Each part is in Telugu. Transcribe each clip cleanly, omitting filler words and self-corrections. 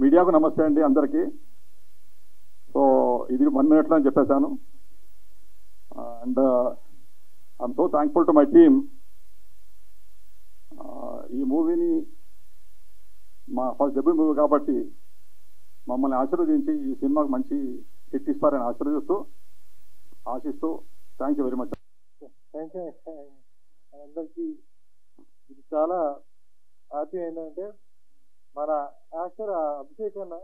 మీడియాకు నమస్తే అండి అందరికీ. సో ఇది 1 minute అని చెప్పేశాను. And I'm so thankful to my team. ఈ మూవీని మా ఫస్ట్ డెబ్యూ మూవీ కాబట్టి మమ్మల్ని ఆశీర్వదించి ఈ సినిమాకి మంచి హిట్ ఇస్తారని ఆశిస్తూ thank you very much. Thank you అందరికీ. ఇది చాలా హ్యాపీ ఏంటంటే మన యాక్టర్ అభిషేక్ అన్న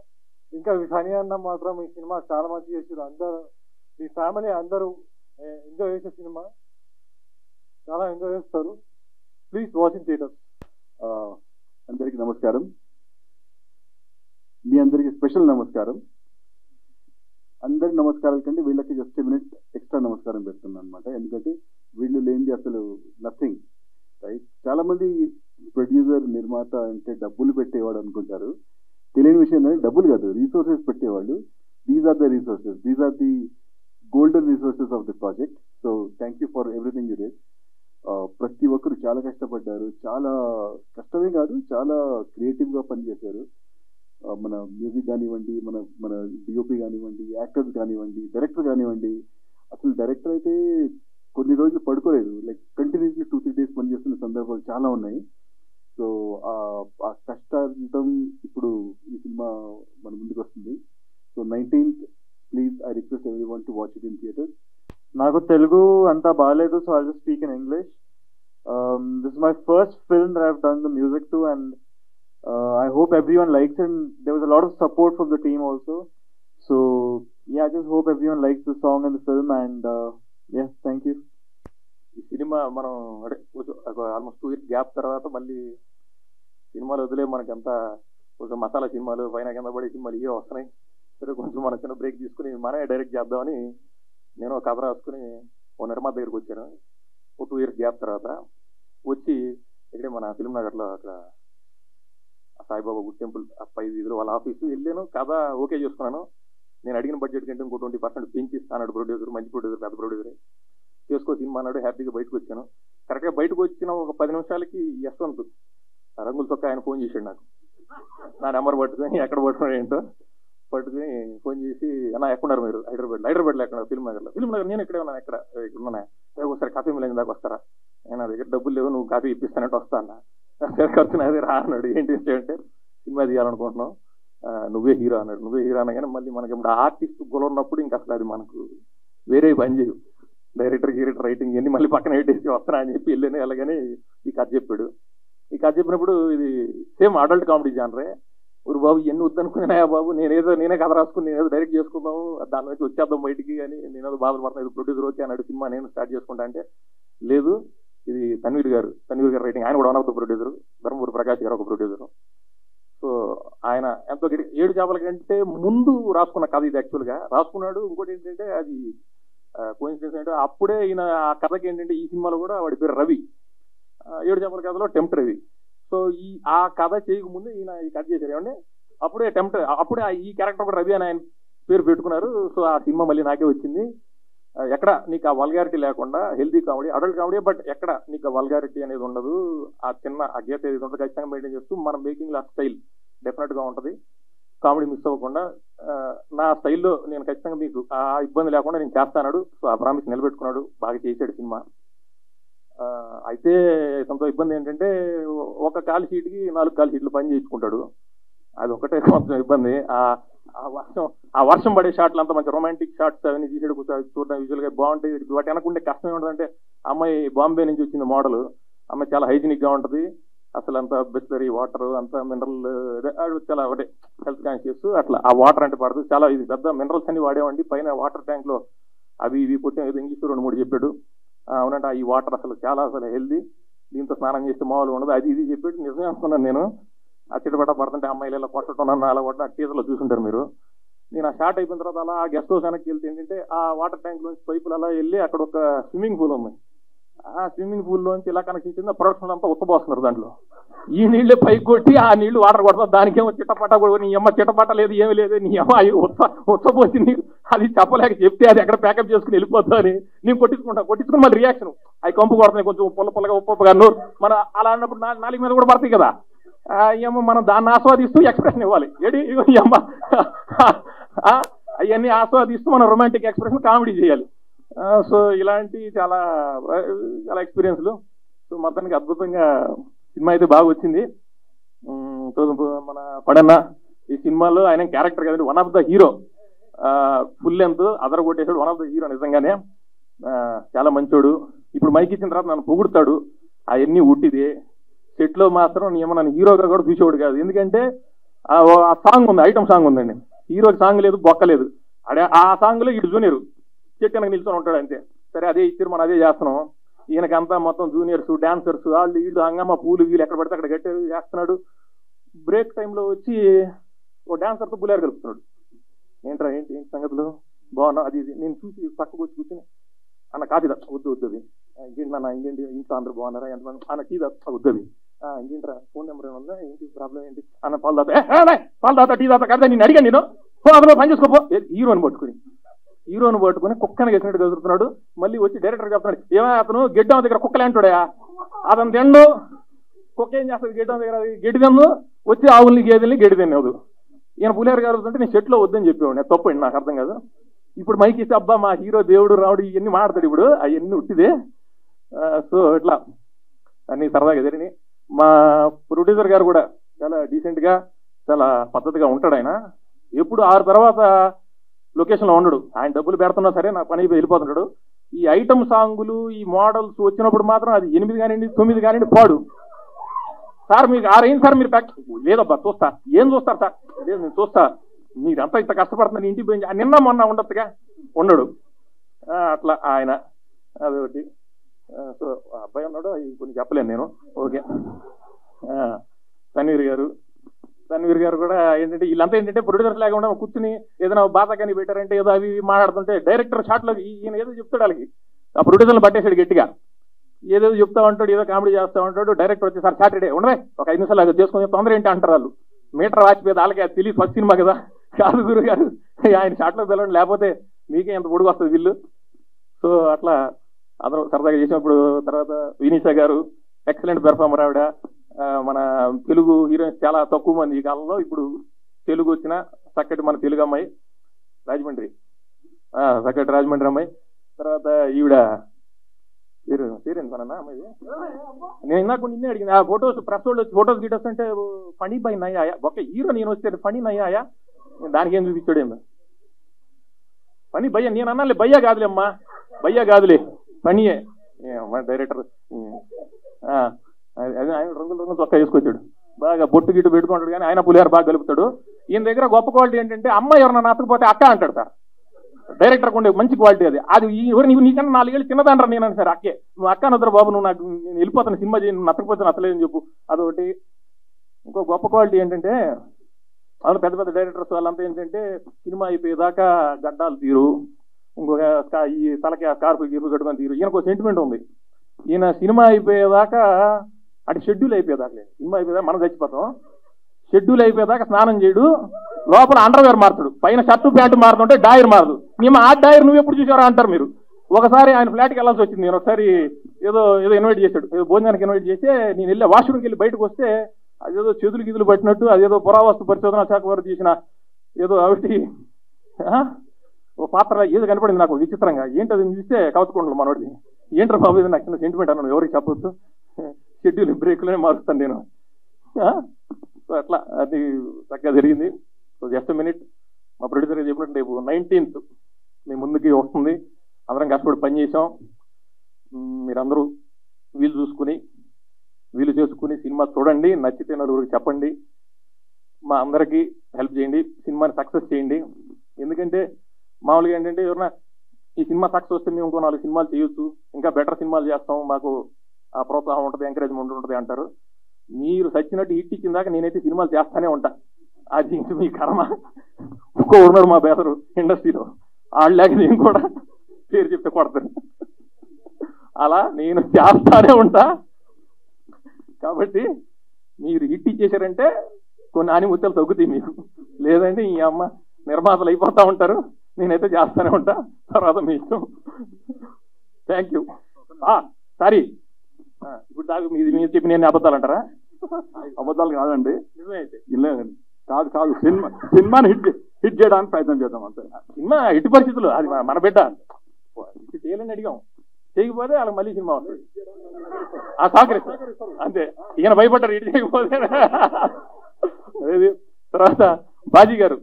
ఇంకా ఫనీ అన్న మాత్రం ఈ సినిమా చాలా మంచి చేసారు. అందరూ మీ ఫ్యామిలీ అందరూ ఎంజాయ్ చేసే సినిమా, చాలా ఎంజాయ్ చేస్తారు. Please watch in theatre. అందరికీ నమస్కారం. మీ అందరికీ స్పెషల్ నమస్కారం. అందరి నమస్కారాల కంటే వీళ్ళకి జస్ట్ మినిట్ ఎక్స్ట్రా నమస్కారం పెడుతున్నాను అనమాట. ఎందుకంటే వీళ్ళు లేనిది అసలు నథింగ్, రైట్? చాలా మంది ప్రొడ్యూసర్ నిర్మాత అంటే డబ్బులు పెట్టేవాడు అనుకుంటారు. తెలియని విషయం ఏంటంటే డబ్బులు కాదు, రీసోర్సెస్ పెట్టేవాళ్ళు. These are the resources, these are the golden resources of the project. So thank you for everything you did. ప్రతి ఒక్కరు చాలా కష్టపడ్డారు. చాలా కష్టమే కాదు, చాలా క్రియేటివ్గా పనిచేశారు. మన మ్యూజిక్ కానివ్వండి, మన డిఓపి కానివ్వండి, యాక్టర్స్ కానివ్వండి, డైరెక్టర్ కానివ్వండి. అసలు డైరెక్టర్ అయితే కొన్ని రోజులు పడుకోలేదు, లైక్ కంటిన్యూస్లీ 2-3 days పనిచేస్తున్న సందర్భాలు చాలా ఉన్నాయి. సో ఆ కష్టార్జితం ఇప్పుడు ఈ సినిమా మన ముందుకు వస్తుంది. So 19th please I request everyone to watch it in theatre. నాకు తెలుగు అంతా బాగాలేదు, so I just speak in English. This is my first film that I have done the music to, and I hope everyone likes it. And there was a lot of support from the team also. So yeah, I just hope everyone likes the song and the film. And yeah, thank you. ఈ సినిమా మనం ఆల్మోస్ట్ 2 years గ్యాప్ తర్వాత మళ్ళీ సినిమాలు వదిలే మనకంతా కొంచెం మసాలా సినిమాలు పైన కింద పడే సినిమాలు ఇవే వస్తున్నాయి. సరే కొంచెం మన చిన్న బ్రేక్ తీసుకుని మనమే డైరెక్ట్ చేద్దామని నేను కథ రాసుకుని ఓ నిర్మాత దగ్గరికి వచ్చాను. ఓ 2 years గ్యాప్ తర్వాత వచ్చి ఇక్కడే మన ఫిల్మ్ నగర్లో అక్కడ సాయిబాబా గుడ్ టెంపుల్ 5 వీధిలో వాళ్ళ ఆఫీసు వెళ్ళాను. కథ ఓకే చేసుకున్నాను. నేను అడిగిన బడ్జెట్ కంటే ఇంకో 20% పెంచి ఇస్తాను. ప్రొడ్యూసర్ మంచి ప్రొడ్యూసర్, పెద్ద ప్రొడ్యూసరే. చేసుకో సినిమా అన్నాడు. హ్యాపీగా బయటకు వచ్చాను. కరెక్ట్గా బయటకు వచ్చిన ఒక 10 నిమిషాలకి యశ్వంత్ రంగుల చొక్క ఆయన ఫోన్ చేశాడు నాకు. నా నెంబర్ పట్టుకుని ఎక్కడ పట్టుకున్నాడు ఏంటో పట్టుకుని ఫోన్ చేసి, అన్న ఎక్కడున్నారు మీరు? హైదరాబాద్లో ఎక్కడ? ఫిల్మ్ నగర్. నేను ఇక్కడే ఉన్నాను. ఎక్కడ? ఇక్కడ ఉన్నాను. ఒకసారి కాఫీ మిల్ దాకా వస్తారా? నేను నా దగ్గర డబ్బులు లేవు, నువ్వు కాఫీ ఇప్పిస్తానంటే వస్తా అన్న. ఖర్చు నాది రా అన్నాడు. ఏంటి విషయం అంటే సినిమా తీయాలనుకుంటున్నాం, నువ్వే హీరో అన్నాడు. నువ్వే హీరో అనగానే మళ్ళీ మనకి ఇప్పుడు ఆర్టిస్ట్ గొల ఉన్నప్పుడు ఇంకా అసలు అది మనకు వేరే పని చేయదు. డైరెక్టర్ రైటింగ్ ఇవన్నీ మళ్ళీ పక్కన పెట్టేసి వస్తానా అని చెప్పి వెళ్ళాను. వెళ్ళగానే ఈ కథ చెప్పాడు. ఈ కథ చెప్పినప్పుడు ఇది సేమ్ అడల్ట్ కామెడీ జానరే. ఊరు బాబు ఇవన్నీ వద్దనుకున్నాయా బాబు, నేనే కథ రాసుకుని నేనేదో డైరెక్ట్ చేసుకుందాము, దాని నుంచి వచ్చేద్దాం బయటికి అని నేనేదో బాధపడుతున్నాను. ఇది ప్రొడ్యూసర్ ఓకే అన్నాడు. సినిమా నేను స్టార్ట్ చేసుకుంటా అంటే లేదు, ఇది తన్వీర్ గారు రైటింగ్. ఆయన కూడా one of the producer. Dharmapuri Prakash గారు ఒక ప్రొడ్యూసర్. సో ఆయన ఎంతో 7 చేపల కంటే ముందు రాసుకున్న కథ ఇది. యాక్చువల్గా రాసుకున్నాడు. ఇంకోటి ఏంటంటే అది కోఇన్సిడెన్స్ అంటే అప్పుడే ఈయన ఆ కథకి ఏంటంటే ఈ సినిమాలో కూడా వాడి పేరు రవి. 7 చేపల కథలో టెంప్ట్ రవి. సో ఆ కథ చేయకముందు ఈయన ఈ కథ చేశారు. ఏమంటే అప్పుడే ఈ క్యారెక్టర్ కూడా రవి అని ఆయన పేరు పెట్టుకున్నారు. సో ఆ సినిమా మళ్ళీ నాకే వచ్చింది. ఎక్కడ నీకు ఆ వల్గారిటీ లేకుండా healthy comedy, adult comedy, but ఎక్కడ నీకు ఆ వల్గారిటీ అనేది ఉండదు. ఆ చిన్న ఆ గీత ఏది ఉంటుంది ఖచ్చితంగా మెయింటైన్ చేస్తూ మన మేకింగ్ ఆ స్టైల్ డెఫినెట్గా ఉంటుంది. కామెడీ మిస్ అవ్వకుండా నా స్టైల్లో నేను ఖచ్చితంగా మీకు ఆ ఇబ్బంది లేకుండా నేను చేస్తాను. సో ఆ ప్రామిస్ నిలబెట్టుకున్నాడు. బాగా చేశాడు సినిమా. అయితే కొంత ఇబ్బంది ఏంటంటే ఒక కాల్ షీట్కి 4 కాల్ షీట్లు పని చేయించుకుంటాడు. అది ఒకటే కొంచెం ఇబ్బంది. ఆ వర్షం పడే షాట్లు అంత మంచి రొమాంటిక్ షాట్స్ అవన్నీ తీసాడు. చూడడం విజువల్గా బాగుంటాయి. వాటి అనుకుంటే కష్టం ఏముంటుందంటే అమ్మాయి బాంబే నుంచి వచ్చింది మోడల్. అమ్మాయి చాలా హైజీనిక్గా ఉంటుంది. అసలు అంత బిస్లరీ వాటర్, అంత మినరల్, చాలా ఒకటే హెల్త్ కాన్షియస్. అట్లా ఆ వాటర్ అంటే పడదు. చాలా ఇది పెద్ద మినరల్స్ అన్ని వాడేవండి. పైన వాటర్ ట్యాంక్లో అవి ఇవి కొట్టాం. ఏదో ఇంగ్లీష్ 2-3 చెప్పాడు. అవునంటే ఈ వాటర్ అసలు హెల్దీ, దీంతో స్నానం చేస్తే మామూలుగా ఉండదు, అది ఇది చెప్పాడు. నిజమే అనుకున్నాను నేను. ఆ చిట్టపట్ట పడుతుంటే అమ్మాయిలు ఇలా కొట్టడం నన్ను అలా కొట్టడం ఆ టీజర్లో చూసుంటారు మీరు. నేను ఆ షార్ట్ అయిపోయిన తర్వాత అలా గెస్ట్ హౌస్ వెనక్కి వెళ్తే ఏంటంటే ఆ వాటర్ ట్యాంక్ లోంచి పైపులు అలా వెళ్ళి అక్కడ ఒక స్విమ్మింగ్ పూల్ ఉంది. ఆ స్విమ్మింగ్ పూల్ లోంచి ఇలా కనెక్ట్ ఇచ్చింది. ప్రొడక్షన్ అంతా ఉత్తపోస్తున్నారు. దాంట్లో ఈ నీళ్లు పైకి కొట్టి ఆ నీళ్లు వాటర్ కొడతాం. దానికేమో చిట్టపట్ట కూడా నీ అమ్మ చిట్టపట్ట లేదు, ఏమి లేదు, నీ అమ్మ ఉత్తపోసి నీకు అది చెప్పలేక చెప్తే అది ఎక్కడ ప్యాకప్ చేసుకుని వెళ్ళిపోతా అని నేను కొట్టించుకుని మళ్ళీ రియాక్షన్ అవి కంపు కొడుతున్నాయి కొంచెం పుల్లగా ఉప్పుగా నోరు మన అలా అన్నప్పుడు 4 మీద కూడా పడతాయి కదా. అమ్మ మనం దాన్ని ఆస్వాదిస్తూ ఎక్స్ప్రెషన్ ఇవ్వాలి. ఏడి అమ్మ అవన్నీ ఆస్వాదిస్తూ మనం రొమాంటిక్ ఎక్స్ప్రెషన్ కామెడీ చేయాలి. సో ఇలాంటి చాలా చాలా ఎక్స్పీరియన్స్లు. సో మొత్తానికి అద్భుతంగా సినిమా అయితే బాగా వచ్చింది. మన పడన్న ఈ సినిమాలో ఆయన క్యారెక్టర్ కదండి, one of the hero, full length అదర కొట్టేసాడు. వన్ ఆఫ్ ద హీరో నిజంగానే చాలా మంచోడు. ఇప్పుడు మైక్ ఇచ్చిన తర్వాత నన్ను పొగుడుతాడు, అవన్నీ ఉట్టిదే. సెట్లో మాత్రం నన్ను హీరోగా కూడా చూసేవాడు కాదు. ఎందుకంటే ఆ సాంగ్ ఉంది, ఐటమ్ సాంగ్ ఉందండి, హీరోకి సాంగ్ లేదు, బొక్కలేదు. ఆ సాంగ్లో ఇటు జూనియర్ చెట్టు వెనక నిల్చొని ఉంటాడు అంతే. సరే అదే ఇచ్చారు, మనం అదే చేస్తున్నాం. ఈయనకంతా మొత్తం జూనియర్స్, డాన్సర్స్, వాళ్ళు వీళ్ళు హంగమ్మ పూలు వీళ్ళు ఎక్కడ పడితే అక్కడ గట్టి చేస్తున్నాడు. బ్రేక్ టైంలో వచ్చి ఓ డాన్సర్తో పులిహార కలుపుతున్నాడు. ఏంట్రా ఏంటి సంగతులు బాగున్నా, అది నేను చూసి పక్కకు వచ్చి కూర్చుని అన్న కాఫీ వద్దు వద్దు, ఇంకేంటి నాన్న, ఇంకేంటి ఇంట్లో అందరూ బాగున్నారా, ఎంతమంది అన్న టీ దాత వద్దు, ఇంకేంట్రా ఫోన్ నెంబర్ ఏమన్నా, ఏంటి ప్రాబ్లం ఏంటి అన్న, పాలు దాత టీ దాత కదా నేను అడిగాను, నేను అందులో పని చేసుకోపో. హీరోని పట్టుకుని కుక్కని వేసినట్టు కదురుతున్నాడు. మళ్ళీ వచ్చి డైరెక్టర్ చెప్తున్నాడు, ఏమైనా అతను గెడ్డం దగ్గర కుక్కలే అంటాడా, అతను తిండు, కుక్క ఏం చేస్తుంది గెడ్డం దగ్గర, గడ్డి తిన్ను, వచ్చి ఆవుల్ని గేదెల్ని గడ్డి తినేదు. ఈయన పులిహార కలుగుతుంటే నేను చెట్లో వద్దని చెప్పేవాడు, తప్పండి నాకు అర్థం కాదు. ఇప్పుడు మైక్ ఇస్తే అబ్బా మా హీరో దేవుడు రావుడు ఇవన్నీ మాట్లాడతాడు, ఇప్పుడు అవన్నీ ఉట్టిదే. సో ఇట్లా అన్ని సరదాగా జరిగినాయి. మా ప్రొడ్యూసర్ గారు కూడా చాలా డీసెంట్గా చాలా పద్ధతిగా ఉంటాడు. ఆయన ఎప్పుడు 6 తర్వాత లొకేషన్లో ఉండడు. ఆయన డబ్బులు పెడుతున్నా సరే నా పని వెళ్ళిపోతుంటాడు. ఈ ఐటమ్ సాంగులు ఈ మోడల్స్ వచ్చినప్పుడు మాత్రం అది 8 కానివ్వండి 9 కానివ్వండి పాడు. సార్ మీకు 6 అయింది సార్, మీరు ప్యాక్ లేదబ్బా చూస్తా, ఏం చూస్తారు సార్, లేదు నేను చూస్తా, మీరంతా ఇంత కష్టపడుతున్నారు ఇంటికి పోయి నిన్న మొన్న ఉండొచ్చుగా ఉండడు. అట్లా ఆయన అదొకటి. సో అబ్బాయి ఉన్నాడు, అవి కొన్ని చెప్పలేను నేను. ఓకే. తన్వీర్ గారు కూడా ఏంటంటే వీళ్ళంతా ఏంటంటే ప్రొడ్యూసర్స్ లేకుండా కూర్చుని ఏదైనా బాధ కానీ పెట్టారంటే ఏదో అవి మాట్లాడుతుంటే డైరెక్టర్ షాట్లో ఈయన ఏదో చెప్తాడు వాళ్ళకి, ఆ ప్రొడ్యూసర్లు పట్టేసాడు గట్టిగా, ఏదో చెప్తా ఉంటాడు, ఏదో కామెడీ చేస్తూ ఉంటాడు. డైరెక్టర్ వచ్చేసారి సాటర్డే ఉండవే ఒక 5 నిమిషాలు అది చేసుకుని తొందర ఏంటి అంటారు వాళ్ళు. మీటర్ వాచిపోయేది వాళ్ళకి అది తెలియదు, ఫస్ట్ సినిమా కదా కాదు గురువు గారు, ఆయన షాట్లో పిలవండి లేకపోతే మీకే ఎంత పొడుగు వస్తుంది వీళ్ళు. సో అట్లా అందరూ సరదాగా చేసినప్పుడు. తర్వాత వినీషా గారు ఎక్సలెంట్ పెర్ఫార్మర్. ఆవిడ మన తెలుగు హీరోయిన్స్ చాలా తక్కువ మంది ఈ కాలంలో, ఇప్పుడు తెలుగు వచ్చిన చక్కటి మన తెలుగు అమ్మాయి రాజమండ్రి, చక్కటి రాజమండ్రి అమ్మాయి. తర్వాత ఈవిడ పేరేంటి పనన్నా అమ్మాయి, నేను ఇందాక నిన్నే అడిగింది. ఆ ఫొటోస్ ప్రెస్ వాళ్ళు వచ్చి ఫొటోస్ గీటోస్ అంటే ఫనీ బై నయ్యాయా, ఒక హీరో నేను వస్తే ఫనీ నయ్యాయా, దానికి ఏం చూపించాడు ఏందో ఫనీ భయ్య, నేను అన్నాలే భయ్యా కాదులే అమ్మా, భయ్యా కాదులే ఫనీయే. డైరెక్టర్ ఆయన రంగులు చొక్కా వేసుకొచ్చాడు, బాగా బొట్టు గిట్టు పెట్టుకుంటాడు, కానీ ఆయన పులిహార బాగా కలుపుతాడు. ఈయన దగ్గర గొప్ప క్వాలిటీ ఏంటంటే అమ్మాయి ఎవరన్నా నచ్చకపోతే అక్క అంటాడు సార్. డైరెక్టర్కి ఉండే మంచి క్వాలిటీ అది. అది నీకన్నా 4 ఏళ్ళు చిన్నదంటారు. నేను అని సార్ అక్కే, నువ్వు అక్క నద్దరు బాబు, నువ్వు నాకు నేను వెళ్ళిపోతాను సినిమా చేయి, నువ్వు నచ్చకపోతే నచ్చలేదని చెప్పు, అదొకటి. ఇంకో గొప్ప క్వాలిటీ ఏంటంటే వాళ్ళు పెద్ద పెద్ద డైరెక్టర్స్ వాళ్ళంతా ఏంటంటే సినిమా అయిపోయేదాకా గడ్డాలు తీరు, ఇంకొక ఈ తలకి స్కార్పు గీర్పు కట్టుకొని తీరు. ఈయనకు సెంటిమెంట్ ఉంది. ఈయన సినిమా అయిపోయేదాకా అంటే షెడ్యూల్ అయిపోయేదాకా లేదు, సినిమా అయిపోయేదాకా మనం చచ్చిపోతాం, షెడ్యూల్ అయిపోయేదాకా స్నానం చేయడు, లోపల అండర్వేర్ మారుతాడు, పైన షర్టు ప్యాంటు మారుతుంటే డాయర్ మారదు. మేము ఆ డాయర్ నువ్వు ఎప్పుడు చూసారా అంటారు మీరు. ఒకసారి ఆయన ఫ్లాట్కి వెళ్ళాల్సి వచ్చింది. నేను ఒకసారి ఏదో ఇన్వైట్ చేశాడు, ఏదో భోజనానికి ఇన్వైట్ చేస్తే నేను వెళ్ళి వాష్రూమ్కి వెళ్ళి బయటకు వస్తే అదేదో చేతులు గిదులు పట్టినట్టు అదేదో పురావస్తు పరిశోధన శాఖ వారు చేసిన ఏదో అవిటి ఓ పాత్ర ఏదో కనపడింది నాకు విచిత్రంగా. ఏంటది చూస్తే కవచకొండలు మనోడిది. ఏంటర్ బాబు ఇది నాకు చిన్న సెంటిమెంట్ అన్నాను, ఎవరికి చెప్పొద్దు, షెడ్యూల్ బ్రేక్లోనే మారుస్తాను నేను. సో అట్లా అది చక్కగా జరిగింది. సో జస్ట్ మినిట్ మా ప్రొడ్యూసర్గా చెప్పినట్టు రేపు 19th మీ ముందుకి వస్తుంది. అందరం కష్టపడి పని చేసాం. మీరందరూ వీలు చేసుకుని సినిమా చూడండి, నచ్చితే నలుగురికి చెప్పండి, మా అందరికీ హెల్ప్ చేయండి, సినిమాని సక్సెస్ చేయండి. ఎందుకంటే మామూలుగా ఏంటంటే ఎవరన్నా ఈ సినిమా సక్సెస్ వస్తే మేము ఇంకో 4 సినిమాలు చేయొచ్చు, ఇంకా బెటర్ సినిమాలు చేస్తాం, మాకు ఆ ప్రోత్సాహం ఉంటుంది, ఎంకరేజ్మెంట్ ఉంటుంది అంటారు. మీరు సచ్చినట్టు హిట్ ఇచ్చిన దాకా నేనైతే సినిమాలు చేస్తానే ఉంటా. అది ఇంక మీ కర్మ. ఇంకో ఉన్నాడు మా బేదరు ఇండస్ట్రీలో, వాళ్ళలాగ నేను కూడా పేరు చెప్తే కొడతాను. అలా నేను చేస్తానే ఉంటా. కాబట్టి మీరు హిట్ ఇచ్చేసారంటే కొన్ని ఆనిముత్యాలు తగ్గుతాయి మీకు, లేదంటే ఈ అమ్మ నిర్మాతలు అయిపోతూ ఉంటారు. నేనైతే చేస్తానే ఉంటా, తర్వాత మీ ఇష్టం. Thank you. సారీ ఇప్పుడు దాకా మీరు చెప్పి నేను అబద్ధాలు అంటారా? అబద్ధాలు కాదండి, నిజమే అయితే కాదు కాదు, సినిమాని హిట్ చేయడానికి ప్రయత్నం చేద్దాం అంతే. సినిమా ఎట్టి పరిస్థితులు అది మన బిడ్డ హిట్ చేయాలని అడిగాం, చేయకపోతే వాళ్ళకి మళ్ళీ సినిమా వస్తుంది, ఆ సహకరిస్తాం అంతే. ఈయన భయపడ్డారు హిట్ చేయకపోతే. అదేది తర్వాత బాజీ గారు,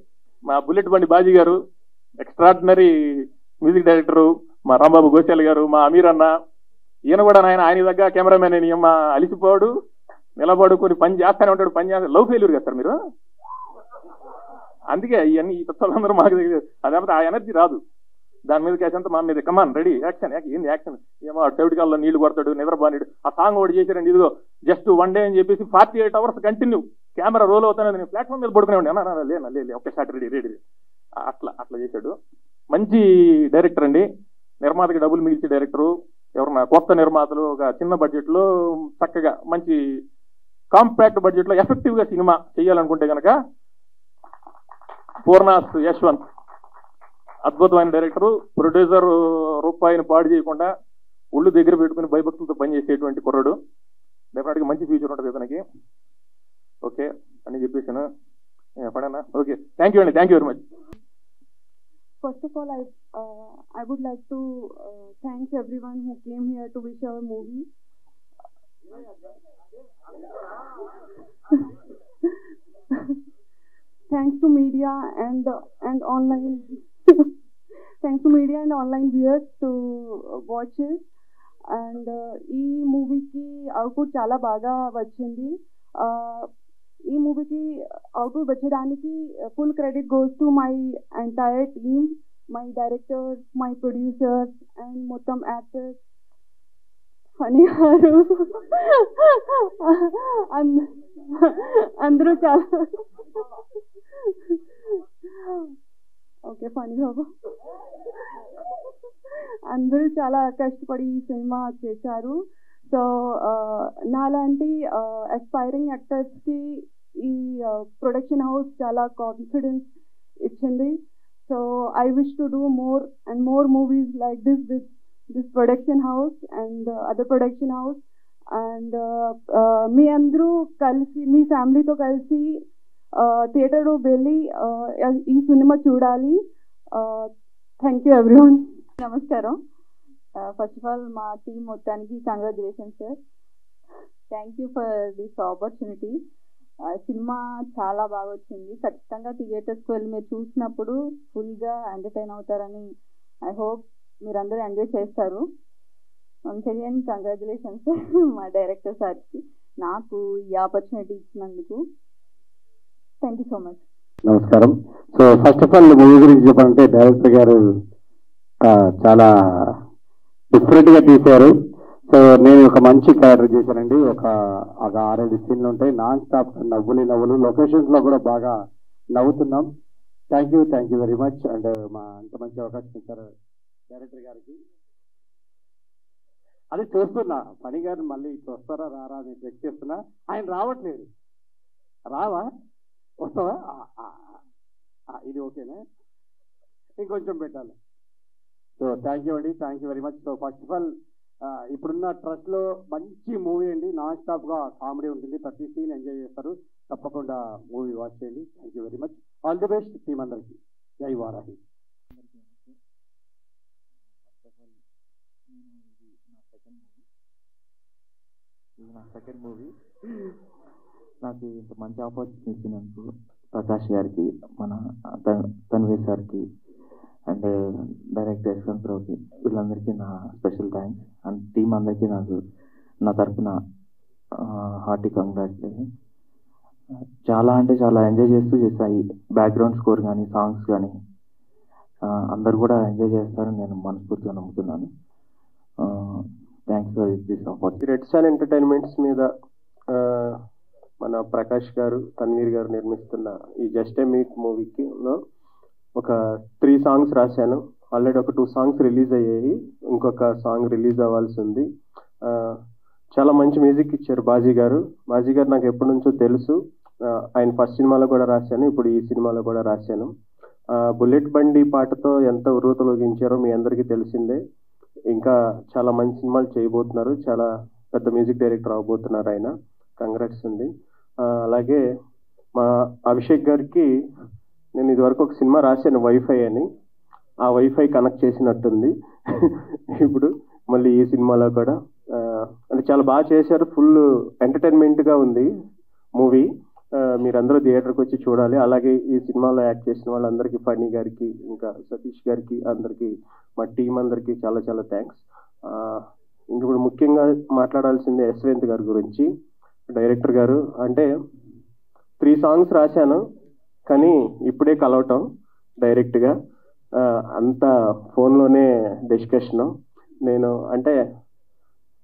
మా బుల్లెట్ బండి బాజీ గారు, ఎక్స్ట్రాడినరీ మ్యూజిక్ డైరెక్టరు, మా రాంబాబు గోశాల గారు, మా అమీర్ అన్న, ఈయన కూడా ఆయన దగ్గర కెమెరామెన్ అని మా అలిసిపోడు నిలబడు కొన్ని పని చేస్తానే ఉంటాడు, పని చేస్తా. లవ్ ఫెయిల్యూర్ కదా సార్ మీరు, అందుకే ఇవన్నీ ఈ తత్వాలందరూ మాకు తెలియదు. అదేమంటే ఆ ఎనర్జీ రాదు, దాని మీద క్యాచ్ అంతా మా మీద కమాన్ రెడీ యాక్షన్. ఏంది యాక్షన్ ఏమో చెవిటికాల్లో నీళ్లు కొడతాడు, నిద్రబానిడు. ఆ సాంగ్ ఒకటి చేశారండి, ఇదిగో జస్ట్ 1 డే అని చెప్పేసి 48 hours కంటిన్యూ కెమెరా రోల్ అవుతానే నేను ప్లాట్ఫామ్ మీద పడుకునేవాడి. లే ఒకే షాట్ రెడీ అట్లా చేశాడు. మంచి డైరెక్టర్ అండి, నిర్మాతకి డబ్బులు మిగిల్చే డైరెక్టరు. ఎవరన్నా కొత్త నిర్మాతలు ఒక చిన్న బడ్జెట్లో చక్కగా మంచి కాంపాక్ట్ బడ్జెట్లో ఎఫెక్టివ్గా సినిమా చేయాలనుకుంటే కనుక పూర్ణాస్ యశ్వంత్ అద్భుతమైన డైరెక్టరు, ప్రొడ్యూసర్ రూపాయిని పాడు చేయకుండా ఒళ్ళు దగ్గర పెట్టుకుని భయభక్తులతో పనిచేసేటువంటి కుర్రాడు. డెఫినెట్గా మంచి ఫ్యూచర్ ఉంటుంది ఇతనికి. ఓకే అని చెప్పేసాను పడనా. ఓకే, థ్యాంక్ యూ అండి, thank you very much. First of all, I would like to thank everyone who came here to wish our movie. Thanks to media and online. Thanks to media and online viewers to watch it. And ఈ మూవీకి అవుట్పుట్ చాలా బాగా వచ్చింది. ఈ మూవీకి అవుట్పుట్ వచ్చేదానికి full credit goes to my entire team, my directors, my producers and మొత్తం యాక్టర్స్, ఫనీ గారు అందరూ చాలా ఓకే ఫనీ బాబు అందరూ చాలా కష్టపడి ఈ సినిమా చేశారు. సో నాలాంటి అస్పైరింగ్ యాక్టర్స్కి ఈ ప్రొడక్షన్ హౌస్ చాలా కాన్ఫిడెన్స్ ఇచ్చింది. So I wish to do more and more movies like this with this production house and other production house. And మీ అందరూ కలిసి మీ ఫ్యామిలీతో కలిసి థియేటర్లో వెళ్ళి ఈ సినిమా చూడాలి. Thank you everyone. నమస్కారం. ఫస్ట్ ఆఫ్ ఆల్ మా టీం మొత్తానికి congratulations sir. Thank you for this opportunity. Cinema చాలా బాగా వచ్చింది. ఖచ్చితంగా థియేటర్స్కి వెళ్ళి మీరు చూసినప్పుడు ఫుల్గా ఎంటర్టైన్ అవుతారని ఐ హోప్ మీరందరూ ఎంజాయ్ చేస్తారు. వన్స్ అగైన్ కంగ్రాచులేషన్స్ మా డైరెక్టర్ సార్కి నాకు ఈ ఆపర్చునిటీ ఇచ్చినందుకు. Thank you so much. నమస్కారం. So first of all movie గురించి చెప్పాలంటే డైరెక్టర్ గారు చాలా డిఫరెంట్గా తీశారు. సో నేను ఒక మంచి క్యారెక్టర్ చేశానండి. ఒక 6-7 సీన్లు ఉంటాయి, నాన్ స్టాప్ నవ్వులు. లొకేషన్స్లో కూడా బాగా నవ్వుతున్నాం. Thank you very much. And మా అంత మంచి అవకాశం ఇచ్చారు డైరెక్టర్ గారికి. అది చూస్తున్నా పని గారిని మళ్ళీ వస్తారా రారా అని చెక్ చేస్తున్నా. ఆయన రావట్లేదు. రావా వస్తావా? ఇది ఓకేనా? ఇంకొంచెం పెట్టాలి. సో థ్యాంక్ యూ అండి, thank you very much. So first of all ఇప్పుడున్న ట్రస్ట్లో మంచి మూవీ అండి, నాన్ స్టాప్గా కామెడీ ఉంటుంది, ప్రతి సీన్ ఎంజాయ్ చేస్తారు. తప్పకుండా మూవీ వాచ్ చేయండి. Thank you very much. All the best team అందరికీ. జై వారాహి. ఇది నా సెకండ్ మూవీ. నాకు ఇంత మంచి ఆపర్చునిటీ ఇచ్చినందుకు ప్రకాష్ గారికి, మన తన్వీర్ సార్కి అండ్ డైరెక్టర్ యశ్వంతరావుకి, వీళ్ళందరికీ నా స్పెషల్ థ్యాంక్స్. అండ్ టీం అందరికీ నా తరఫున హార్టీ కంగ్రాచులేషన్. చాలా అంటే చాలా ఎంజాయ్ చేశాయి. బ్యాక్గ్రౌండ్ స్కోర్ కానీ సాంగ్స్ కానీ అందరు కూడా ఎంజాయ్ చేస్తారని నేను మనస్ఫూర్తిగా నమ్ముతున్నాను. Thanks for this opportunity. Red star entertainments మీద మన ప్రకాష్ గారు, తన్వీర్ గారు నిర్మిస్తున్న ఈ జస్ట్ ఏ మీట్ మూవీకి ఒక 3 సాంగ్స్ రాశాను. ఆల్రెడీ ఒక 2 సాంగ్స్ రిలీజ్ అయ్యాయి, ఇంకొక సాంగ్ రిలీజ్ అవ్వాల్సి ఉంది. చాలా మంచి మ్యూజిక్ ఇచ్చారు బాజీ గారు. బాజీ గారు నాకు ఎప్పటి నుంచో తెలుసు. ఆయన ఫస్ట్ సినిమాలో కూడా రాశాను, ఇప్పుడు ఈ సినిమాలో కూడా రాశాను. బుల్లెట్ బండి పాటతో ఎంత ఉర్రూతలోగించారో మీ అందరికీ తెలిసిందే. ఇంకా చాలా మంచి సినిమాలు చేయబోతున్నారు. చాలా పెద్ద మ్యూజిక్ డైరెక్టర్ అవబోతున్నారు ఆయన. కంగ్రాట్స్ అండి. అలాగే మా అభిషేక్ గారికి నేను ఇదివరకు ఒక సినిమా రాశాను వైఫై అని, ఆ వైఫై కనెక్ట్ చేసినట్టుంది ఇప్పుడు మళ్ళీ ఈ సినిమాలో కూడా. అంటే చాలా బాగా చేశారు, ఫుల్ ఎంటర్టైన్మెంట్గా ఉంది మూవీ. మీరందరూ థియేటర్కి వచ్చి చూడాలి. అలాగే ఈ సినిమాలో యాక్ట్ చేసిన వాళ్ళందరికీ, ఫణి గారికి, ఇంకా సతీష్ గారికి, అందరికీ, మా టీం అందరికీ చాలా చాలా థ్యాంక్స్. ఇప్పుడు ముఖ్యంగా మాట్లాడాల్సింది యశ్వంత్ గారి గురించి. డైరెక్టర్ గారు అంటే 3 songs రాశాను, కానీ ఇప్పుడే కలవటం డైరెక్ట్గా, అంతా ఫోన్లోనే డిస్కషను. నేను అంటే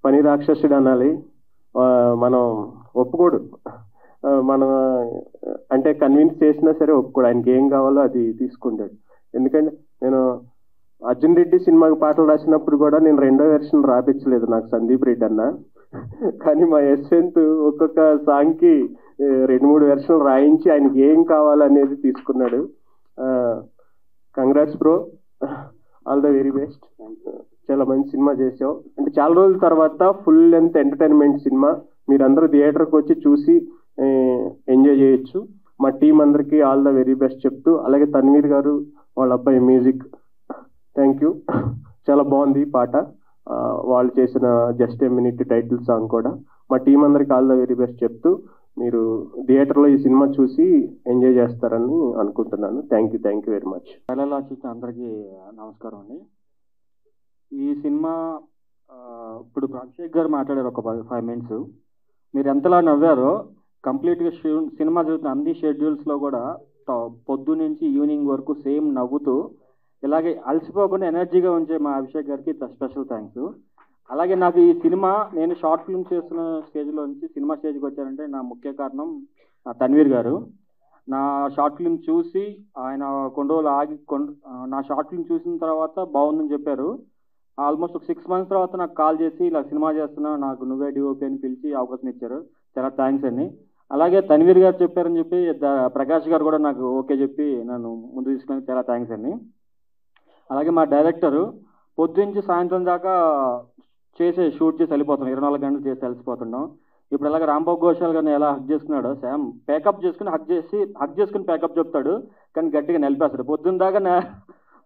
పని రాక్షసుడు అనాలి, మనం ఒప్పుకోడు, మనం అంటే కన్విన్స్ చేసినా సరే ఒప్పుకోడు, ఆయనకి ఏం కావాలో అది తీసుకుంటాడు. ఎందుకంటే నేను అర్జున్ రెడ్డి సినిమాకి పాటలు రాసినప్పుడు కూడా నేను 2వ వెర్షన్ రాపించలేదు నాకు సందీప్ రెడ్డి అన్న, కానీ మా యశ్వంత్ ఒక్కొక్క సాంగ్కి 2-3 వెర్షన్లు రాయించి ఆయనకి ఏం కావాలనేది తీసుకున్నాడు. Congrats bro, all the very best. చాలా మంచి సినిమా చేసావు. అంటే చాలా రోజుల తర్వాత ఫుల్ లెంత్ ఎంటర్టైన్మెంట్ సినిమా, మీరందరూ థియేటర్కి వచ్చి చూసి ఎంజాయ్ చేయొచ్చు. మా టీం అందరికీ ఆల్ ద వెరీ బెస్ట్ చెప్తూ, అలాగే తన్వీర్ గారు వాళ్ళ అబ్బాయి మ్యూజిక్, థ్యాంక్ యూ, చాలా బాగుంది పాట. వాళ్ళు చేసిన just a minute title song కూడా. మా టీం అందరికీ ఆల్ ద వెరీ బెస్ట్ చెప్తూ, మీరు థియేటర్లో ఈ సినిమా చూసి ఎంజాయ్ చేస్తారని అనుకుంటున్నాను. Thank you very much. అందరికీ నమస్కారం అండి. ఈ సినిమా ఇప్పుడు అభిషేక్ గారు మాట్లాడారు ఒక 5 minutes. మీరు ఎంతలా నవ్వారో, కంప్లీట్గా సినిమా జరుగుతున్న అన్ని షెడ్యూల్స్లో కూడా పొద్దు నుంచి ఈవినింగ్ వరకు సేమ్ నవ్వుతూ, ఇలాగే అలసిపోకుండా ఎనర్జీగా ఉంచే మా అభిషేక్ గారికి స్పెషల్ థ్యాంక్స్. అలాగే నాకు ఈ సినిమా, నేను షార్ట్ ఫిల్మ్ చేస్తున్న స్టేజ్లో నుంచి సినిమా స్టేజ్కి వచ్చారంటే నా ముఖ్య కారణం తన్వీర్ గారు. నా షార్ట్ ఫిల్మ్ చూసి ఆయన కొన్ని రోజులు ఆగి, నా షార్ట్ ఫిల్మ్ చూసిన తర్వాత బాగుందని చెప్పారు. ఆల్మోస్ట్ ఒక 6 months తర్వాత నాకు కాల్ చేసి ఇలా సినిమా చేస్తున్నా, నాకు నువ్వే డిఓపి అని పిలిచి అవకాశం ఇచ్చారు. చాలా థ్యాంక్స్ అండి. అలాగే తన్వీర్ గారు చెప్పారని చెప్పి ప్రకాష్ గారు కూడా నాకు ఓకే చెప్పి నన్ను ముందు తీసుకుని చాలా థ్యాంక్స్ అండి. అలాగే మా డైరెక్టరు పొద్దునుంచి సాయంత్రం దాకా షూట్ చేసి వెళ్ళిపోతున్నాం, 24 గంటలు చేసి వెళ్ళిపోతున్నాం. ఇప్పుడు అలాగే రాంబాబు ఘోషాల్ గారిని ఎలా హక్ చేసుకున్నాడో శామ్ ప్యాకప్ చేసుకుని హక్ చేసుకుని ప్యాకప్ చెప్తాడు, కానీ గట్టిగా నిలిపేస్తాడు.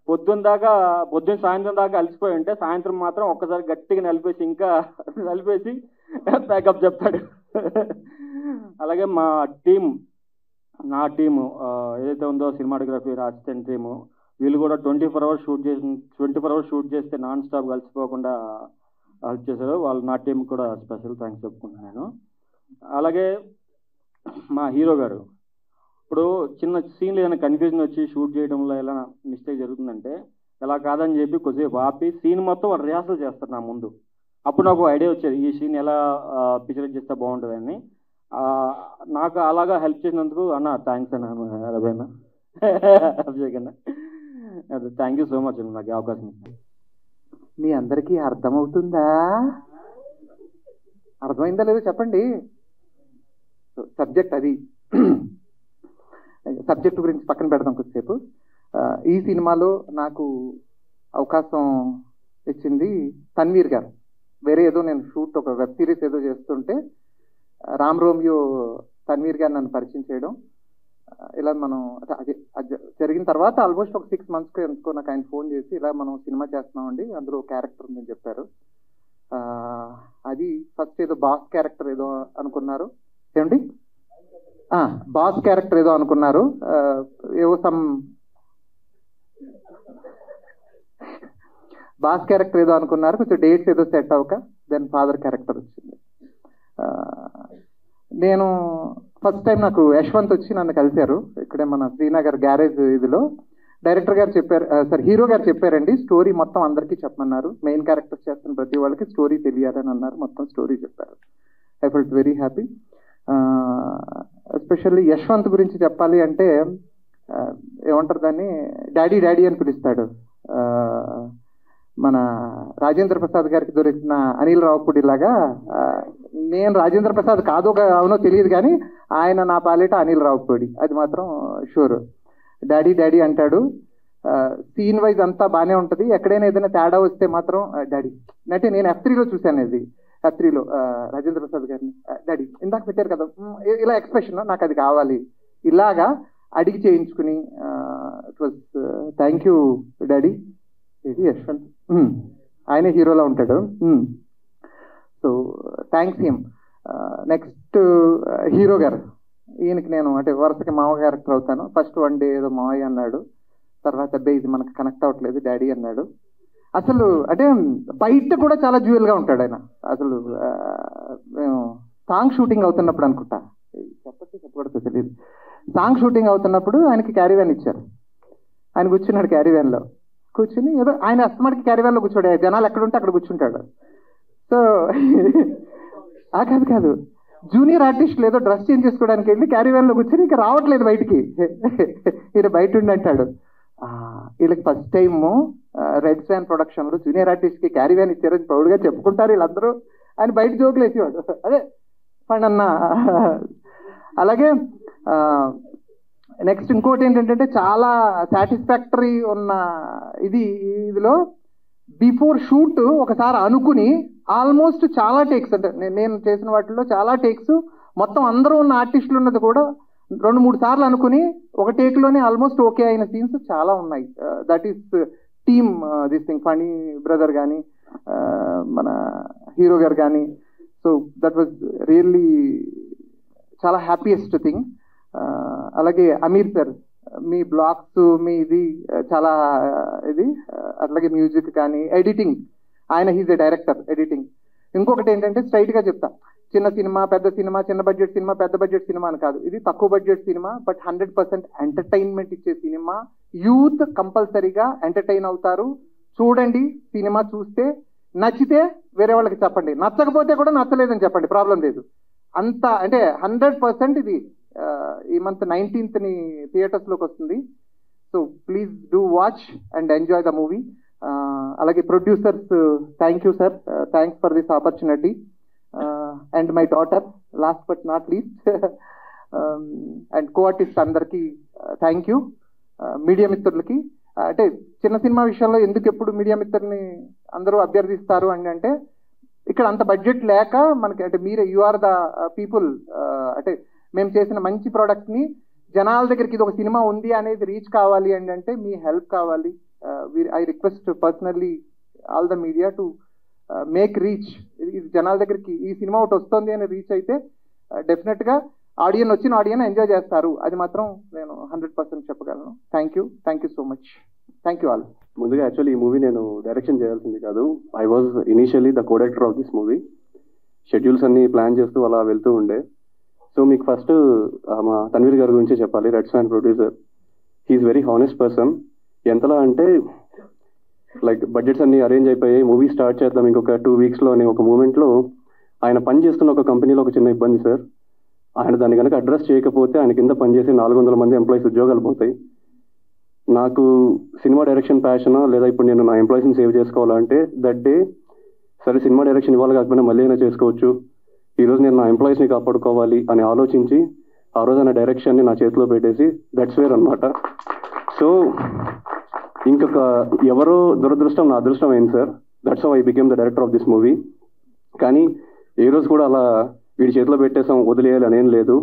పొద్దున్న సాయంత్రం దాకా అలసిపోయి ఉంటే సాయంత్రం మాత్రం ఒక్కసారి గట్టిగా నలిపేసి ప్యాకప్ చెప్తాడు. అలాగే నా టీము ఏదైతే ఉందో సినిమాటోగ్రఫీ, అసిస్టెంట్ టీము, వీళ్ళు కూడా 24 hours షూట్ చేస్తే నాన్ స్టాప్ కలిసిపోకుండా హెల్ప్ చేశారు. వాళ్ళు నా టీంకి కూడా స్పెషల్ థ్యాంక్స్ చెప్పుకుంటున్నాను. అలాగే మా హీరో గారు, ఇప్పుడు చిన్న సీన్లు ఏదైనా కన్ఫ్యూజన్ వచ్చి షూట్ చేయడంలో ఎలా మిస్టేక్ జరుగుతుందంటే, ఎలా కాదని చెప్పి కొద్దిసేపు ఆపి సీన్ మొత్తం వాళ్ళు రిహార్సల్ చేస్తారు నా ముందు. అప్పుడు నాకు ఐడియా వచ్చేది ఈ సీన్ ఎలా పిక్చరైజ్ చేస్తే బాగుంటుందని. నాకు అలాగా హెల్ప్ చేసినందుకు అన్న థ్యాంక్స్ అన్న, రవేనా అభిషేక్ అన్న, థ్యాంక్ యూ సో మచ్ అన్న నాకు అవకాశం ఇచ్చింది. మీ అందరికీ అర్థమవుతుందా? అర్థమైందా లేదో చెప్పండి. సబ్జెక్ట్ అది. సబ్జెక్ట్ గురించి పక్కన పెడదాం కొద్దిసేపు. ఈ సినిమాలో నాకు అవకాశం ఇచ్చింది తన్వీర్ గారు. వేరే ఏదో నేను షూట్ ఒక వెబ్ సిరీస్ ఏదో చేస్తుంటే రామ్ రోమియో తన్వీర్ గారు నన్ను పరిచయం చేయడం, ఇలా మనం అది జరిగిన తర్వాత ఆల్మోస్ట్ ఒక 6 months ఎందుకో నాకు ఆయన ఫోన్ చేసి ఇలా మనం సినిమా చేస్తున్నామండి, అందులో క్యారెక్టర్ ఉందని చెప్పారు. అది ఫస్ట్ ఏదో బాస్ క్యారెక్టర్ ఏదో అనుకున్నారు. ఏమండి బాస్ క్యారెక్టర్ ఏదో అనుకున్నారు, ఏవో బాస్ క్యారెక్టర్ ఏదో అనుకున్నారు, కొంచెం డేట్స్ ఏదో సెట్ అవ్వక దెన్ ఫాదర్ క్యారెక్టర్ వచ్చింది. నేను ఫస్ట్ టైం నాకు యశ్వంత్ వచ్చి నన్ను కలిశారు ఇక్కడే మన శ్రీనగర్ గ్యారేజ్ ఇదిలో. డైరెక్టర్ గారు చెప్పారు, హీరో గారు చెప్పారండి స్టోరీ మొత్తం అందరికీ చెప్పమన్నారు, మెయిన్ క్యారెక్టర్స్ చేస్తున్న ప్రతి వాళ్ళకి స్టోరీ తెలియాలని అన్నారు. మొత్తం స్టోరీ చెప్పారు. I felt very happy. Especially Yashwant గురించి చెప్పాలి అంటే ఏమంటారు దాన్ని, డాడీ డాడీ అని పిలుస్తాడు. మన రాజేంద్ర ప్రసాద్ గారికి దొరికిన అనిల్ రావుపూడి లాగా నేను రాజేంద్ర ప్రసాద్ కాదో అవునో తెలియదు కానీ ఆయన నా పాలిట అనిల్ రావుపూడి, అది మాత్రం షూర్. డాడీ డాడీ అంటాడు. సీన్ వైజ్ అంతా బాగానే ఉంటుంది, ఎక్కడైనా ఏదైనా తేడా వస్తే మాత్రం డాడీ అంటే నేను F3లో చూశాను. ఇది F3లో రాజేంద్ర ప్రసాద్ గారిని డాడీ ఇందాక పెట్టారు కదా ఇలా ఎక్స్ప్రెషన్ నాకు అది కావాలి ఇలాగా అడిగి చేయించుకుని it was thank you daddy. ఇది యశ్వంత్ ఆయనే హీరోలో ఉంటాడు. So thanks him. Next hero గారు, ఈయనకి నేను అంటే వరుసకి మావ క్యారెక్టర్ అవుతాను. ఫస్ట్ వన్ డే ఏదో మావయ్య అన్నాడు, తర్వాత అబ్బాయి ఇది మనకు కనెక్ట్ అవ్వట్లేదు డాడీ అన్నాడు. అసలు అంటే బయట కూడా చాలా జ్యువెల్గా ఉంటాడు ఆయన. అసలు మేము సాంగ్ షూటింగ్ అవుతున్నప్పుడు అనుకుంటా, చెప్పకూడదు తెలియదు, సాంగ్ షూటింగ్ అవుతున్నప్పుడు ఆయనకి క్యారీ వ్యాన్ ఇచ్చారు. ఆయన కూర్చున్నాడు క్యారీ వ్యాన్లో, కూర్చుని ఏదో ఆయన అస్తమాటికి క్యారీ వ్యాన్లో కూర్చోడు, జనాలు ఎక్కడ ఉంటే అక్కడ కూర్చుంటాడు. సో కాదు జూనియర్ ఆర్టిస్టులు ఏదో డ్రెస్ చేంజ్ చేసుకోవడానికి వెళ్ళి క్యారీ వ్యాన్లో కూర్చొని ఇంకా రావట్లేదు బయటికి, ఈయన బయట ఉండి అంటాడు. వీళ్ళకి ఫస్ట్ టైము రెడ్ స్వాన్ ప్రొడక్షన్లో జూనియర్ ఆర్టిస్ట్కి క్యారీ వ్యాన్ ఇచ్చారని ప్రౌడ్గా చెప్పుకుంటారు వీళ్ళందరూ అని బయట జోకులు వేసేవాడు. అదే పండన్న. అలాగే నెక్స్ట్ ఇంకోటి ఏంటంటే చాలా సాటిస్ఫాక్టరీ ఉన్న ఇదిలో బిఫోర్ షూట్ ఒకసారి అనుకుని ఆల్మోస్ట్ చాలా టేక్స్, అంటే నేను చేసిన వాటిల్లో చాలా టేక్స్ మొత్తం అందరూ ఉన్న ఆర్టిస్టులు ఉన్నది కూడా 2-3 సార్లు అనుకుని ఒక టేక్లోనే ఆల్మోస్ట్ ఓకే అయిన సీన్స్ చాలా ఉన్నాయి. That is team this thing, funny brother కానీ మన హీరో గారు కానీ. సో దట్ వాజ్ రియల్లీ చాలా హ్యాపీయెస్ట్ థింగ్. అలాగే అమీర్ సార్, మీ బ్లాగ్స్ మీ ఇది చాలా ఇది, అట్లాగే మ్యూజిక్ కానీ ఎడిటింగ్, ఆయన హీజ్ ఎ డైరెక్టర్ ఎడిటింగ్. ఇంకొకటి ఏంటంటే స్ట్రైట్గా చెప్తా, చిన్న సినిమా పెద్ద సినిమా, చిన్న బడ్జెట్ సినిమా పెద్ద బడ్జెట్ సినిమా అని కాదు, ఇది తక్కువ బడ్జెట్ సినిమా బట్ 100% ఎంటర్టైన్మెంట్ ఇచ్చే సినిమా. యూత్ కంపల్సరీగా ఎంటర్టైన్ అవుతారు. చూడండి, సినిమా చూస్తే నచ్చితే వేరే వాళ్ళకి చెప్పండి, నచ్చకపోతే కూడా నచ్చలేదని చెప్పండి, ప్రాబ్లం లేదు. అంత అంటే 100% ఇది ఈ మంత్ 19th థియేటర్స్లోకి వస్తుంది. So please do watch and enjoy the movie. అలాగే producers, thank you sir, thanks for this opportunity. And my daughter last but not least, and co-artist అందరికీ థ్యాంక్ యూ. మీడియా మిత్రులకి, అంటే చిన్న సినిమా విషయంలో ఎందుకు ఎప్పుడు మీడియా మిత్రుల్ని అందరూ అభ్యర్థిస్తారు అంటే ఇక్కడ అంత బడ్జెట్ లేక మనకి, అంటే మీరే యు ఆర్ ద పీపుల్, అంటే మేము చేసిన మంచి ప్రోడక్ట్ని జనాల దగ్గరికి ఇది ఒక సినిమా ఉంది అనేది రీచ్ కావాలి అంటే మీ హెల్ప్ కావాలి. I request personally all the media to make reach. ఇది జనాల దగ్గరికి ఈ సినిమా ఒకటి వస్తుంది అని రీచ్ అయితే డెఫినెట్గా వచ్చిన ఆడియన్ ఎంజాయ్ చేస్తారు. అది మాత్రం నేను 100% చెప్పగలను. Thank you so much. Thank you all. ముందుగా యాక్చువల్లీ ఈ మూవీ నేను డైరెక్షన్ చేయాల్సింది కాదు. I was initially the co-director of this movie. Schedules అన్ని ప్లాన్ చేస్తూ అలా వెళ్తూ ఉండే. సో మీకు ఫస్ట్ మా తన్వీర్ గారి గురించే చెప్పాలి. Red swan producer, he's very honest person. ఎంతలా అంటే లైక్ బడ్జెట్స్ అన్ని అరేంజ్ అయిపోయాయి, మూవీ స్టార్ట్ చేద్దాం ఇంకొక 2 weeksలో అని ఒక మూమెంట్లో ఆయన పనిచేస్తున్న ఒక కంపెనీలో ఒక చిన్న ఇబ్బంది సార్. ఆయన దాన్ని కనుక అడ్రస్ చేయకపోతే ఆయన కింద పనిచేసి 400 మంది ఎంప్లాయీస్ ఉద్యోగాలు పోతాయి. నాకు సినిమా డైరెక్షన్ ప్యాషన్, లేదా ఇప్పుడు నేను నా ఎంప్లాయీస్ని సేవ్ చేసుకోవాలంటే దట్ డే సరే సినిమా డైరెక్షన్ ఇవ్వాలి కాకపోయినా మళ్ళీ అయినా చేసుకోవచ్చు, ఈరోజు నేను నా ఎంప్లాయీస్ని కాపాడుకోవాలి అని ఆలోచించి ఆ రోజు నా డైరెక్షన్ని నా చేతిలో పెట్టేసి దట్స్ వేర్ అనమాట. సో ఇంకొక ఎవరో దురదృష్టం నా అదృష్టం అయింది sir. That's how I became the director of this movie. కానీ ఏ రోజు కూడా అలా వీడి చేతిలో పెట్టేసాం వదిలేయాలి అనేం లేదు.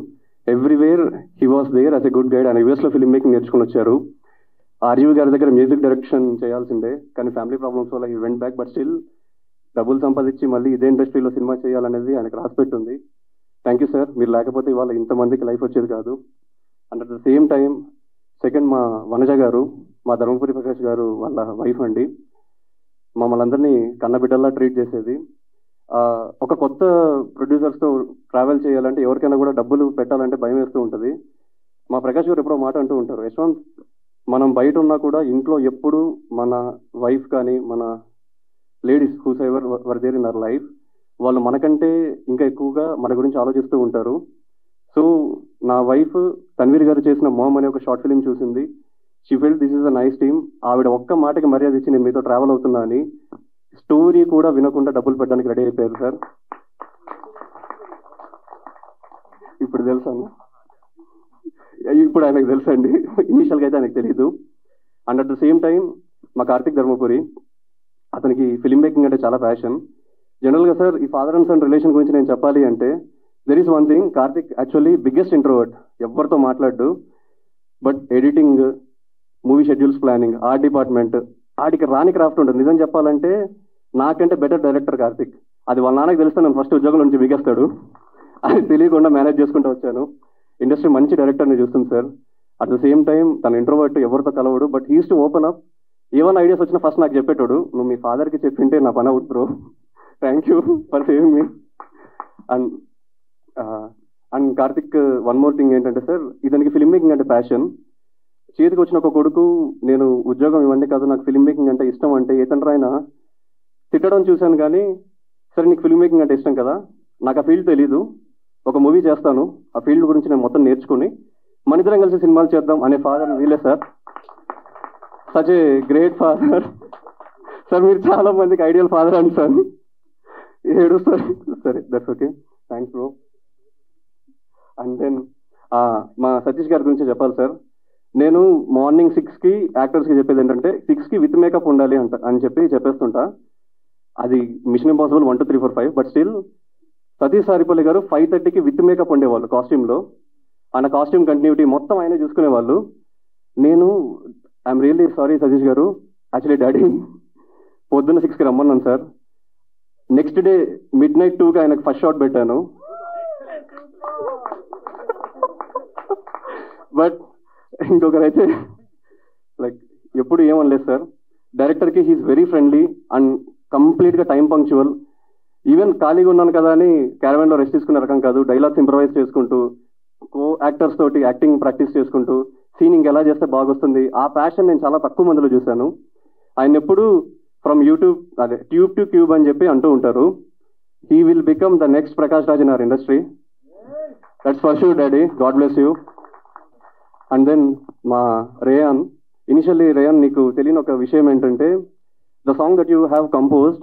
Everywhere he was there as a good guide. ఆయన యూఎస్లో ఫిల్మ్ మేకింగ్ నేర్చుకుని వచ్చారు. ఆర్జీవి గారి దగ్గర మ్యూజిక్ డైరెక్షన్ చేయాల్సిందే, కానీ ఫ్యామిలీ ప్రాబ్లమ్స్ వల్ల he went back. But still డబ్బులు సంపాదించి మళ్ళీ ఇదే ఇండస్ట్రీలో సినిమా చేయాలనేది ఆయనకు రాసిపెట్టుంది. Thank you sir. మీరు లేకపోతే ఇవాళ ఇంతమందికి లైఫ్ వచ్చేది కాదు. And at the same time second మా వనజ గారు, మా ధర్మపురి ప్రకాష్ గారు వాళ్ళ వైఫ్ అండి, మమ్మల్ని అందరినీ కన్నబిడ్డల్లా ట్రీట్ చేసేది. ఒక కొత్త ప్రొడ్యూసర్స్తో ట్రావెల్ చేయాలంటే ఎవరికైనా కూడా డబ్బులు పెట్టాలంటే భయం వేస్తూ ఉంటుంది. మా ప్రకాష్ గారు ఎప్పుడో మాట అంటూ ఉంటారు, యశ్వంత్ మనం బయట ఉన్నా కూడా ఇంట్లో ఎప్పుడు మన వైఫ్ కానీ మన ladies who's ever were there in our life, వాళ్ళు మనకంటే ఇంకా ఎక్కువగా మన గురించి ఆలోచిస్తూ ఉంటారు. సో నా వైఫ్ తన్వీర్ గారు చేసిన మామ్ అనే ఒక షార్ట్ ఫిలిం చూసింది. She felt this is a nice team. ఆవిడ ఒక్క మాటకి మర్యాద ఇచ్చి నేను మీతో ట్రావెల్ అవుతున్నా అని స్టోరీ కూడా వినకుండా డబ్బులు పెట్టడానికి రెడీ అయిపోయారు సార్. ఇప్పుడు తెలుసా, ఇప్పుడు ఆయనకు తెలుసండి, ఇనీషియల్గా అయితే ఆయనకు తెలీదు. And at the same time మా కార్తిక్ ధర్మపురి, అతనికి ఫిల్మ్ మేకింగ్ అంటే చాలా ప్యాషన్. జనరల్గా సార్ ఈ ఫాదర్ అండ్ సన్ రిలేషన్ గురించి నేను చెప్పాలి అంటే there is one thing, Karthik actually biggest introvert, ఎవరితో మాట్లాడు. But editing, movie schedules planning, art department, ఆడికి రాని క్రాఫ్ట్ ఉంటుంది. నిజం చెప్పాలంటే నాకంటే బెటర్ డైరెక్టర్ కార్తిక్. అది వాళ్ళ నాన్నకి తెలిస్తే నన్ను ఫస్ట్ ఉద్యోగం నుంచి బిగేస్తాడు. అది తెలియకుండా మేనేజ్ చేసుకుంటూ వచ్చాను. ఇండస్ట్రీ మంచి డైరెక్టర్ని చూస్తుంది sir. At the same time తన ఇంట్రోవర్ట్, ఎవరితో కలవడు. But he's to open up. ఏమైనా ఐడియాస్ వచ్చినా ఫస్ట్ నాకు చెప్పేటోడు. నువ్వు మీ ఫాదర్కి చెప్పింటే నా పని out bro, thank you for saving me. And Karthik one more thing ఏంటంటే సార్, ఇతనికి ఫిల్మ్ మేకింగ్ అంటే ప్యాషన్. చేతికి వచ్చిన ఒక కొడుకు నేను ఉద్యోగం ఇవన్నీ కాదు, నాకు ఫిల్మ్ మేకింగ్ అంటే ఇష్టం అంటే ఏతండ్రైనా తిట్టడం చూశాను. కానీ సరే నీకు ఫిల్మ్ మేకింగ్ అంటే ఇష్టం కదా, నాకు ఆ ఫీల్డ్ తెలీదు, ఒక మూవీ చేస్తాను, ఆ ఫీల్డ్ గురించి నేను మొత్తం నేర్చుకుని మనిద్దరం కలిసి సినిమాలు చేద్దాం అనే ఫాదర్ వీలే sir. Such a great father sir. మీరు చాలా మందికి ఐడియల్ ఫాదర్ అండి సార్. ఏడు సార్, సరే that's okay, thanks bro. And then మా సతీష్ గారి గురించి చెప్పాలి సార్. నేను మార్నింగ్ 6కి యాక్టర్స్కి చెప్పేది ఏంటంటే 6కి విత్ మేకప్ ఉండాలి అని చెప్పేస్తుంటా. అది mission impossible 1 2 3 4 5. But still Satish Saripalli గారు 5:30కి విత్ మేకప్ ఉండేవాళ్ళు కాస్ట్యూమ్లో. ఆయన కాస్ట్యూమ్ కంటిన్యూటీ మొత్తం ఆయనే చూసుకునేవాళ్ళు. నేను ఐఎమ్ రియల్లీ సారీ సతీష్ గారు, యాక్చువల్లీ డాడీ పొద్దున్న 6కి రమ్మన్నాను సార్. నెక్స్ట్ డే midnight 2కి ఆయనకు ఫస్ట్ షాట్ పెట్టాను. బట్ ఇంకొకరైతే లైక్ ఎప్పుడు ఏమనలేదు సార్. డైరెక్టర్కి హీఈస్ వెరీ ఫ్రెండ్లీ అండ్ కంప్లీట్గా టైం పంక్చువల్. ఈవెన్ ఖాళీగా ఉన్నాను కదా అని క్యారవాన్లో రెస్ట్ తీసుకునే రకం కాదు. డైలాగ్స్ ఇంప్రవైజ్ చేసుకుంటూ, కో యాక్టర్స్ తోటి యాక్టింగ్ ప్రాక్టీస్ చేసుకుంటూ, సీనింగ్ ఎలా చేస్తే బాగొస్తుంది, ఆ ప్యాషన్ నేను చాలా తక్కువ మందిలో చూశాను. ఆయన ఎప్పుడు from YouTube tube to cube అని చెప్పి అంటూ ఉంటారు. He will become the next Prakash Raj in our industry. That's for sure daddy, god bless you. And then మా రేయాన్, ఇనిషియల్లీ రేయాన్ నీకు తెలియని ఒక విషయం ఏంటంటే the song that you have composed,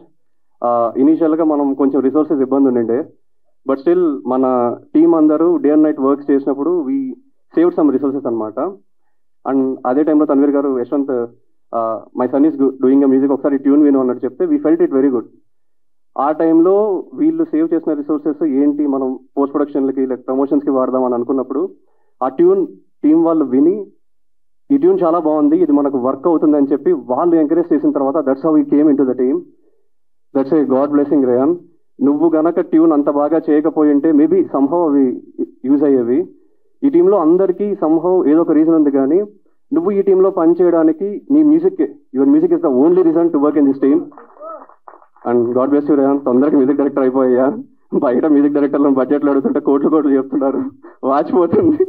ఇనీషియల్గా మనం కొంచెం రిసోర్సెస్ ఇబ్బంది ఉండిండే. బట్ స్టిల్ మన టీం అందరూ డే అండ్ నైట్ వర్క్స్ చేసినప్పుడు వీ సేవ్డ్ సమ్ రిసోర్సెస్ అనమాట. అండ్ అదే టైంలో తన్వీర్ గారు, Yashwant my son is doing a music, ఒకసారి ట్యూన్ విను అన్నట్టు చెప్తే we felt it very good. ఆ టైంలో వీళ్ళు సేవ్ చేసిన రిసోర్సెస్ ఏంటి మనం పోస్ట్ ప్రొడక్షన్లకి లైక్ ప్రమోషన్స్కి వాడదాం అని అనుకున్నప్పుడు ఆ ట్యూన్ టీం వాళ్ళు విని ఈ ట్యూన్ చాలా బాగుంది, ఇది మనకు వర్క్ అవుతుంది అని చెప్పి వాళ్ళు ఎంకరేజ్ చేసిన తర్వాత that's how we came in to the team. That's a God blessing rayon. నువ్వు గనక ట్యూన్ అంత బాగా చేయకపోయి ఉంటే మేబీ సంహౌ అవి యూజ్ అయ్యేవి. ఈ టీంలో అందరికీ సంహౌ ఏదో ఒక రీజన్ ఉంది, కానీ నువ్వు ఈ టీంలో పనిచేయడానికి నీ music, your music is the only reason to work in this team. And God bless you rayon. తొందరగా మ్యూజిక్ డైరెక్టర్ అయిపోయా. బయట మ్యూజిక్ డైరెక్టర్లను బడ్జెట్లు అడుగుతుంటే కోట్లు చెప్తున్నారు, వాచిపోతుంది.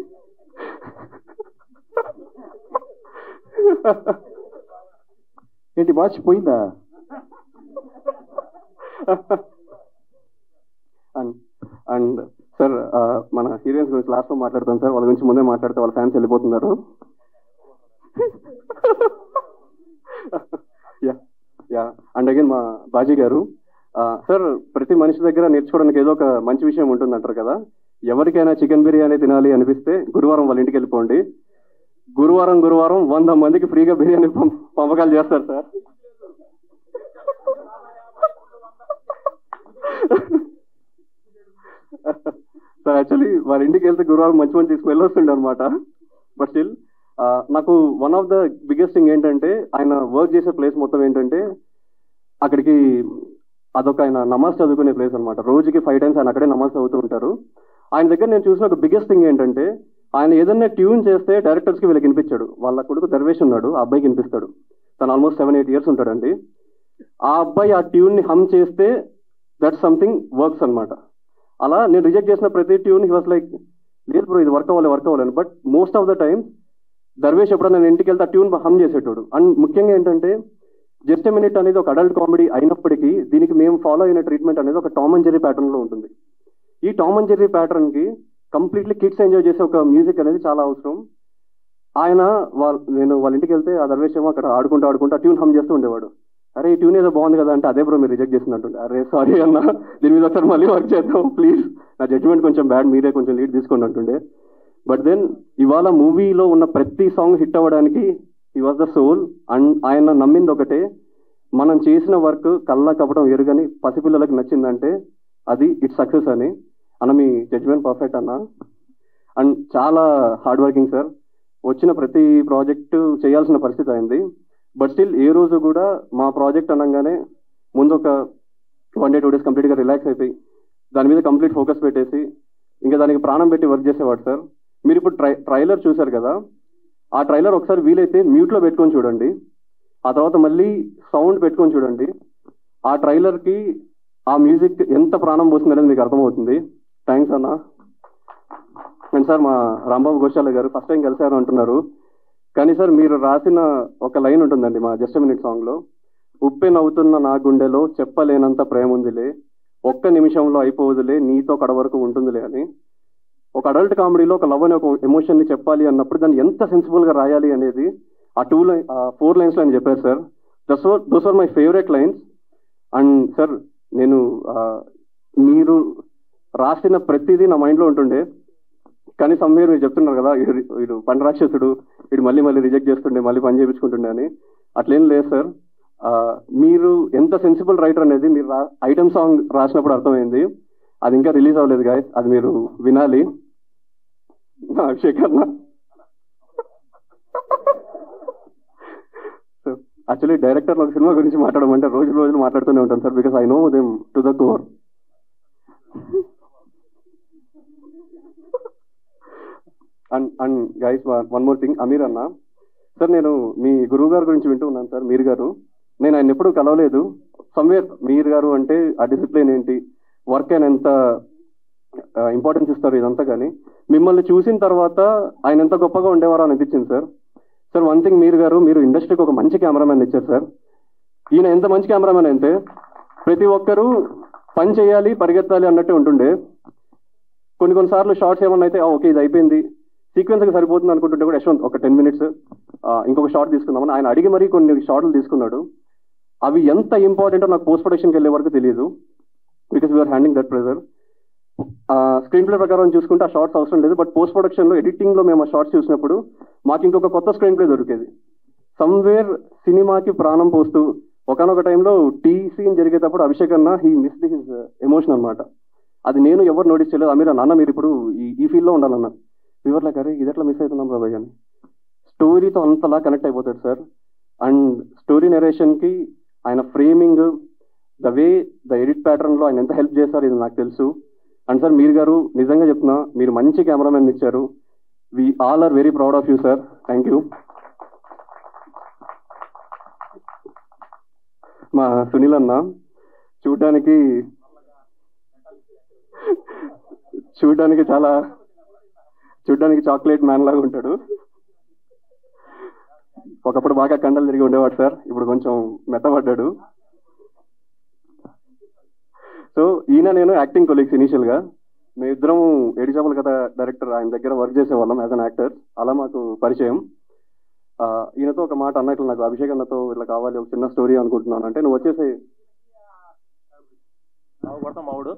ఏంటి వాచ్ పోయిందా? అండ్ సార్ మన హీరోయిన్స్ గురించి లాస్ట్లో మాట్లాడతాం సార్. వాళ్ళ గురించి ముందే మాట్లాడితే వాళ్ళ ఫ్యాన్స్ వెళ్ళిపోతున్నారు. అండ్ అగైన్ మా బాజీ గారు సార్, ప్రతి మనిషి దగ్గర నేర్చుకోవడానికి ఏదో ఒక మంచి విషయం ఉంటుంది అంటారు కదా. ఎవరికైనా చికెన్ బిర్యానీ తినాలి అనిపిస్తే గురువారం వాళ్ళ ఇంటికి వెళ్ళిపోండి. గురువారం 100 మందికి ఫ్రీగా బిర్యానీ పంపకాలు చేస్తారు సార్. సార్ యాక్చువల్లీ వాళ్ళ ఇంటికి వెళ్తే గురువారం మంచి స్మెల్ వస్తుండే అనమాట. బట్ స్టిల్ నాకు one of the biggest thing ఏంటంటే ఆయన వర్క్ చేసే ప్లేస్ మొత్తం ఏంటంటే అక్కడికి అదొక ఆయన నమాజ్ చదువుకునే ప్లేస్ అనమాట. రోజుకి 5 times ఆయన అక్కడే నమాజ్ చదువుతూ ఉంటారు. ఆయన దగ్గర నేను చూసిన ఒక బిగ్గెస్ట్ థింగ్ ఏంటంటే ఆయన ఏదన్నా ట్యూన్ చేస్తే డైరెక్టర్స్కి వీళ్ళకి వినిపించాడు. వాళ్ళ కొడుకు దర్వేష్ ఉన్నాడు, ఆ అబ్బాయికి వినిపిస్తాడు. తను ఆల్మోస్ట్ 7-8 years ఉంటాడండి. ఆ అబ్బాయి ఆ ట్యూన్ని హమ్ చేస్తే దట్ సంథింగ్ వర్క్స్ అనమాట. అలా నేను రిజెక్ట్ చేసిన ప్రతి ట్యూన్ హీ వాస్ లైక్, లేదు బ్రో ఇది వర్క్ అవ్వాలి. But most of the time Darvesh ఎప్పుడైనా నేను ఇంటికి వెళ్తే ఆ ట్యూన్ హమ్ చేసేటోడు. అండ్ ముఖ్యంగా ఏంటంటే జస్ట్ ఎ మినిట్ అనేది ఒక అడల్ట్ కామెడీ అయినప్పటికీ దీనికి మేము ఫాలో అయిన ట్రీట్మెంట్ అనేది ఒక టామ్ అండ్ జెర్రీ ప్యాటర్న్లో ఉంటుంది. ఈ టామ్ అండ్ జెర్రీ ప్యాటర్న్కి కంప్లీట్లీ కిడ్స్ ఎంజాయ్ చేసే ఒక మ్యూజిక్ అనేది చాలా అవసరం. ఆయన నేను వాళ్ళ ఇంటికి వెళ్తే ఆ దర్వేష్ ఏమో అక్కడ ఆడుకుంటూ ఆ ట్యూన్ హమ్ చేస్తూ ఉండేవాడు. అరే ఈ ట్యూన్ ఏదో బాగుంది కదా అంటే, అదే బ్రో మీరు రిజెక్ట్ చేసినట్టుండే. అరే సారీ అన్న, దీని మీద ఒకసారి మళ్ళీ వర్క్ చేద్దాం ప్లీజ్, నా జడ్జ్మెంట్ కొంచెం బ్యాడ్, మీరే కొంచెం లీడ్ తీసుకోండి అంటుండే. బట్ దెన్ ఇవాళ మూవీలో ఉన్న ప్రతి సాంగ్ హిట్ అవ్వడానికి he was the soul. And ఆయన నమ్మింది ఒకటే, మనం చేసిన వర్క్ కళ్ళ కపడం ఎరుగని పసిపిల్లలకు నచ్చిందంటే అది ఇట్స్ సక్సెస్ అని. అన్న మీ జడ్జ్మెంట్ పర్ఫెక్ట్ అన్న. అండ్ చాలా హార్డ్ వర్కింగ్ సార్. వచ్చిన ప్రతి ప్రాజెక్టు చేయాల్సిన పరిస్థితి అయింది. బట్ స్టిల్ ఏ రోజు కూడా మా ప్రాజెక్ట్ అనగానే ముందు ఒక 1 day 2 days కంప్లీట్గా రిలాక్స్ అయిపోయి దాని మీద కంప్లీట్ ఫోకస్ పెట్టేసి ఇంకా దానికి ప్రాణం పెట్టి వర్క్ చేసేవాడు సార్. మీరు ఇప్పుడు ట్రైలర్ చూశారు కదా, ఆ ట్రైలర్ ఒకసారి వీలైతే మ్యూట్లో పెట్టుకొని చూడండి, ఆ తర్వాత మళ్ళీ సౌండ్ పెట్టుకొని చూడండి. ఆ ట్రైలర్కి ఆ మ్యూజిక్ ఎంత ప్రాణం పోతుంది అనేది మీకు అర్థమవుతుంది. థ్యాంక్స్ అన్న. అండ్ సార్ మా రాంబాబు గోశాల గారు ఫస్ట్ టైం కలిశారు అంటున్నారు, కానీ సార్ మీరు రాసిన ఒక లైన్ ఉంటుందండి మా జస్ట్ మినిట్ సాంగ్లో, ఉప్పే నవ్వుతున్న నా గుండెలో చెప్పలేనంత ప్రేమ ఉందిలే, ఒక్క నిమిషంలో అయిపోవదులే నీతో కడ వరకు ఉంటుందిలే అని. ఒక అడల్ట్ కామెడీలో ఒక లవ్ అనే ఒక ఎమోషన్ని చెప్పాలి అన్నప్పుడు దాన్ని ఎంత సెన్సిబుల్గా రాయాలి అనేది ఆ 4 lines అని చెప్పారు sir. Those are my favourite lines. And sir నేను మీరు రాసిన ప్రతిదీ నా మైండ్లో ఉంటుండే, కానీ సమ్వేర్ మీరు చెప్తున్నారు కదా వీడు పని రాక్షసుడు, వీడు మళ్ళీ రిజెక్ట్ చేస్తుండే, మళ్ళీ పని చేయించుకుంటుండే అని. అట్లేం లేదు సార్. మీరు ఎంత సెన్సిబుల్ రైటర్ అనేది మీరు ఐటమ్ సాంగ్ రాసినప్పుడు అర్థమైంది. అది ఇంకా రిలీజ్ అవ్వలేదు గాయస్, అది మీరు వినాలి. శేఖర్ యాక్చువల్లీ డైరెక్టర్ ఒక సినిమా గురించి మాట్లాడమంటే రోజులు మాట్లాడుతూనే ఉంటాను sir, because I know them to the core. And guys one more thing, Aamir అన్న సార్, నేను మీ గురువు గారి గురించి వింటూ ఉన్నాను సార్. మీర్ గారు, నేను ఆయన ఎప్పుడూ కలవలేదు. సమ్వేర్ మీర్ గారు అంటే ఆ డిసిప్లిన్ ఏంటి, వర్క్ అని ఎంత ఇంపార్టెన్స్ ఇస్తారు ఇదంతా, కానీ మిమ్మల్ని చూసిన తర్వాత ఆయన ఎంత గొప్పగా ఉండేవారో అనిపించింది సార్. సార్ వన్ థింగ్, మీరు ఇండస్ట్రీకి ఒక మంచి కెమెరామ్యాన్ ఇచ్చారు సార్. ఈయన ఎంత మంచి కెమెరామ్యాన్ అంటే ప్రతి ఒక్కరూ పని చేయాలి పరిగెత్తాలి అన్నట్టే ఉంటుండే. కొన్నిసార్లు షార్ట్స్ ఏమన్నా అయితే ఓకే ఇది అయిపోయింది సీక్వెన్స్కి సరిపోతుంది అనుకుంటుంటే కూడా యశ్వంత్ ఒక 10 minutes ఇంకొక షార్ట్ తీసుకుందామని ఆయన అడిగి మరీ కొన్ని షార్ట్లు తీసుకున్నాడు. అవి ఎంత ఇంపార్టెంటో నాకు పోస్ట్ ప్రొడక్షన్కి వెళ్ళే వరకు తెలియదు, because we're handing that pressure. Screen play ప్రకారం చూసుకుంటే ఆ షార్ట్స్ అవసరం లేదు, బట్ పోస్ట్ ప్రొడక్షన్లో ఎడిటింగ్లో మేము ఆ షార్ట్స్ చూసినప్పుడు మాకు ఇంకొక కొత్త స్క్రీన్ ప్లే దొరికేది. సమ్వేర్ సినిమాకి ప్రాణం పోస్తూ ఒకనొక టైంలో టీ సీన్ జరిగేటప్పుడు అభిషేక్ అన్న హీ మిస్డ్ హిస్ ఎమోషన్ అనమాట. అది నేను ఎవరు నోటీస్ చేయలేదు. అమీర్ నాన్న మీరు ఇప్పుడు ఈ ఫీల్డ్లో ఉండాలన్న వివర్లా కరే ఇది ఎట్లా మిస్ అవుతున్నాం రాబాయ్ అని. స్టోరీతో అంతలా కనెక్ట్ అయిపోతాడు సార్. అండ్ స్టోరీ నెరేషన్కి ఆయన framing, the way the edit ప్యాటర్న్లో ఆయన ఎంత హెల్ప్ చేశారు ఇది నాకు తెలుసు. అండ్ సార్ మీర్ గారు నిజంగా చెప్తున్నా మీరు మంచి కెమెరామెన్ ఇచ్చారు. We all are very proud of you sir. Thank you. మా సునీల్ అన్న చూడ్డానికి చాక్లెట్ మ్యాన్ లాగా ఉంటాడు. ఒకప్పుడు బాగా కండలు తిరిగి ఉండేవాడు సార్, ఇప్పుడు కొంచెం మెత్తబడ్డాడు. సో ఈయన నేను యాక్టింగ్ కొలీగ్స్ ఇనీషియల్గా. మేమిద్దరం ఏడిచాపల కథ డైరెక్టర్ ఆయన దగ్గర వర్క్ చేసేవాళ్ళం యాజ్ అన్ యాక్టర్. అలా మాకు పరిచయం. ఈయనతో ఒక మాట అన్న, ఇట్లా నాకు అభిషేక్ అన్నతో ఇట్లా కావాలి ఒక చిన్న స్టోరీ అనుకుంటున్నాను అంటే, నువ్వు వచ్చేసి మావుడు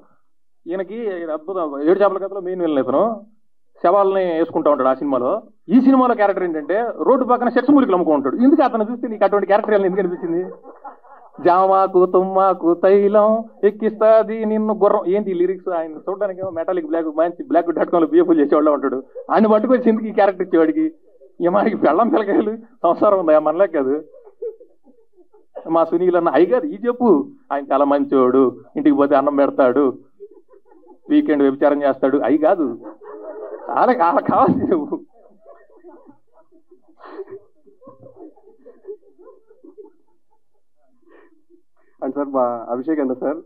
ఈయనకి అద్భుతం. ఏడుచాపల కథలో మెయిన్ విలన్ ఇతను శవాలని వేసుకుంటా ఉంటాడు ఆ సినిమాలో. ఈ సినిమాలో క్యారెక్టర్ ఏంటంటే రోడ్డు పక్కన సెక్స్ మూలికలు అమ్ముకుంటాడు. ఎందుకు అతను చూస్తే నీకు అటువంటి క్యారెక్టర్ ఎందుకు అనిపించింది? జామాకు తుమ్మాకు తైలం ఎక్కిస్తాది నిన్ను గుర్రం, ఏంటి లిరిక్స్? ఆయన చూడడానికి మెటాలిక్ మంచి బ్లాక్ డాట్కామ్లో బిఎఫ్ఎల్ చేసేవాళ్ళు ఉంటాడు. ఆయన పట్టుకొచ్చి ఎందుకు ఈ క్యారెక్టర్ ఇచ్చేవాడికి? ఏమాకి పెళ్ళం పిల్లకాయలు సంసారం ఉందా మనలే కాదు. మా సునీల్ అన్న అయ్యగారు ఈ చెప్పు, ఆయన చాలా మంచివాడు, ఇంటికి పోతే అన్నం పెడతాడు, వీకెండ్ వ్యభిచారం చేస్తాడు, అయి కాదు అలా కావాలి నువ్వు. అండ్ సార్ మా అభిషేక్ అన్న సార్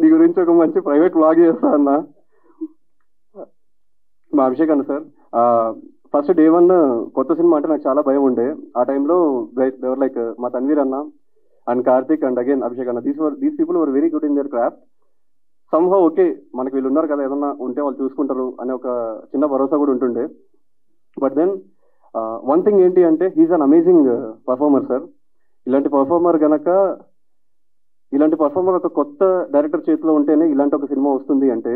నీ గురించి ఒక మంచి ప్రైవేట్ వ్లాగ్ చేస్తా అన్న. మా అభిషేక్ అన్న సార్ ఫస్ట్ డే 1 కొత్త సినిమా అంటే నాకు చాలా భయం ఉండే. ఆ టైంలో దేవర్ లైక్ మా తన్వీర్ అన్న and Karthik and again Abhishek అన్న, these people were very good in their craft. Somehow okay మనకి వీళ్ళు ఉన్నారు కదా, ఏదన్నా ఉంటే వాళ్ళు చూసుకుంటారు అనే ఒక చిన్న భరోసా కూడా ఉంటుండే. బట్ దెన్ వన్ థింగ్ ఏంటి అంటే he's an amazing performer sir. ఇలాంటి పర్ఫార్మర్ ఒక కొత్త డైరెక్టర్ చేతిలో ఉంటేనే ఇలాంటి ఒక సినిమా వస్తుంది అంటే,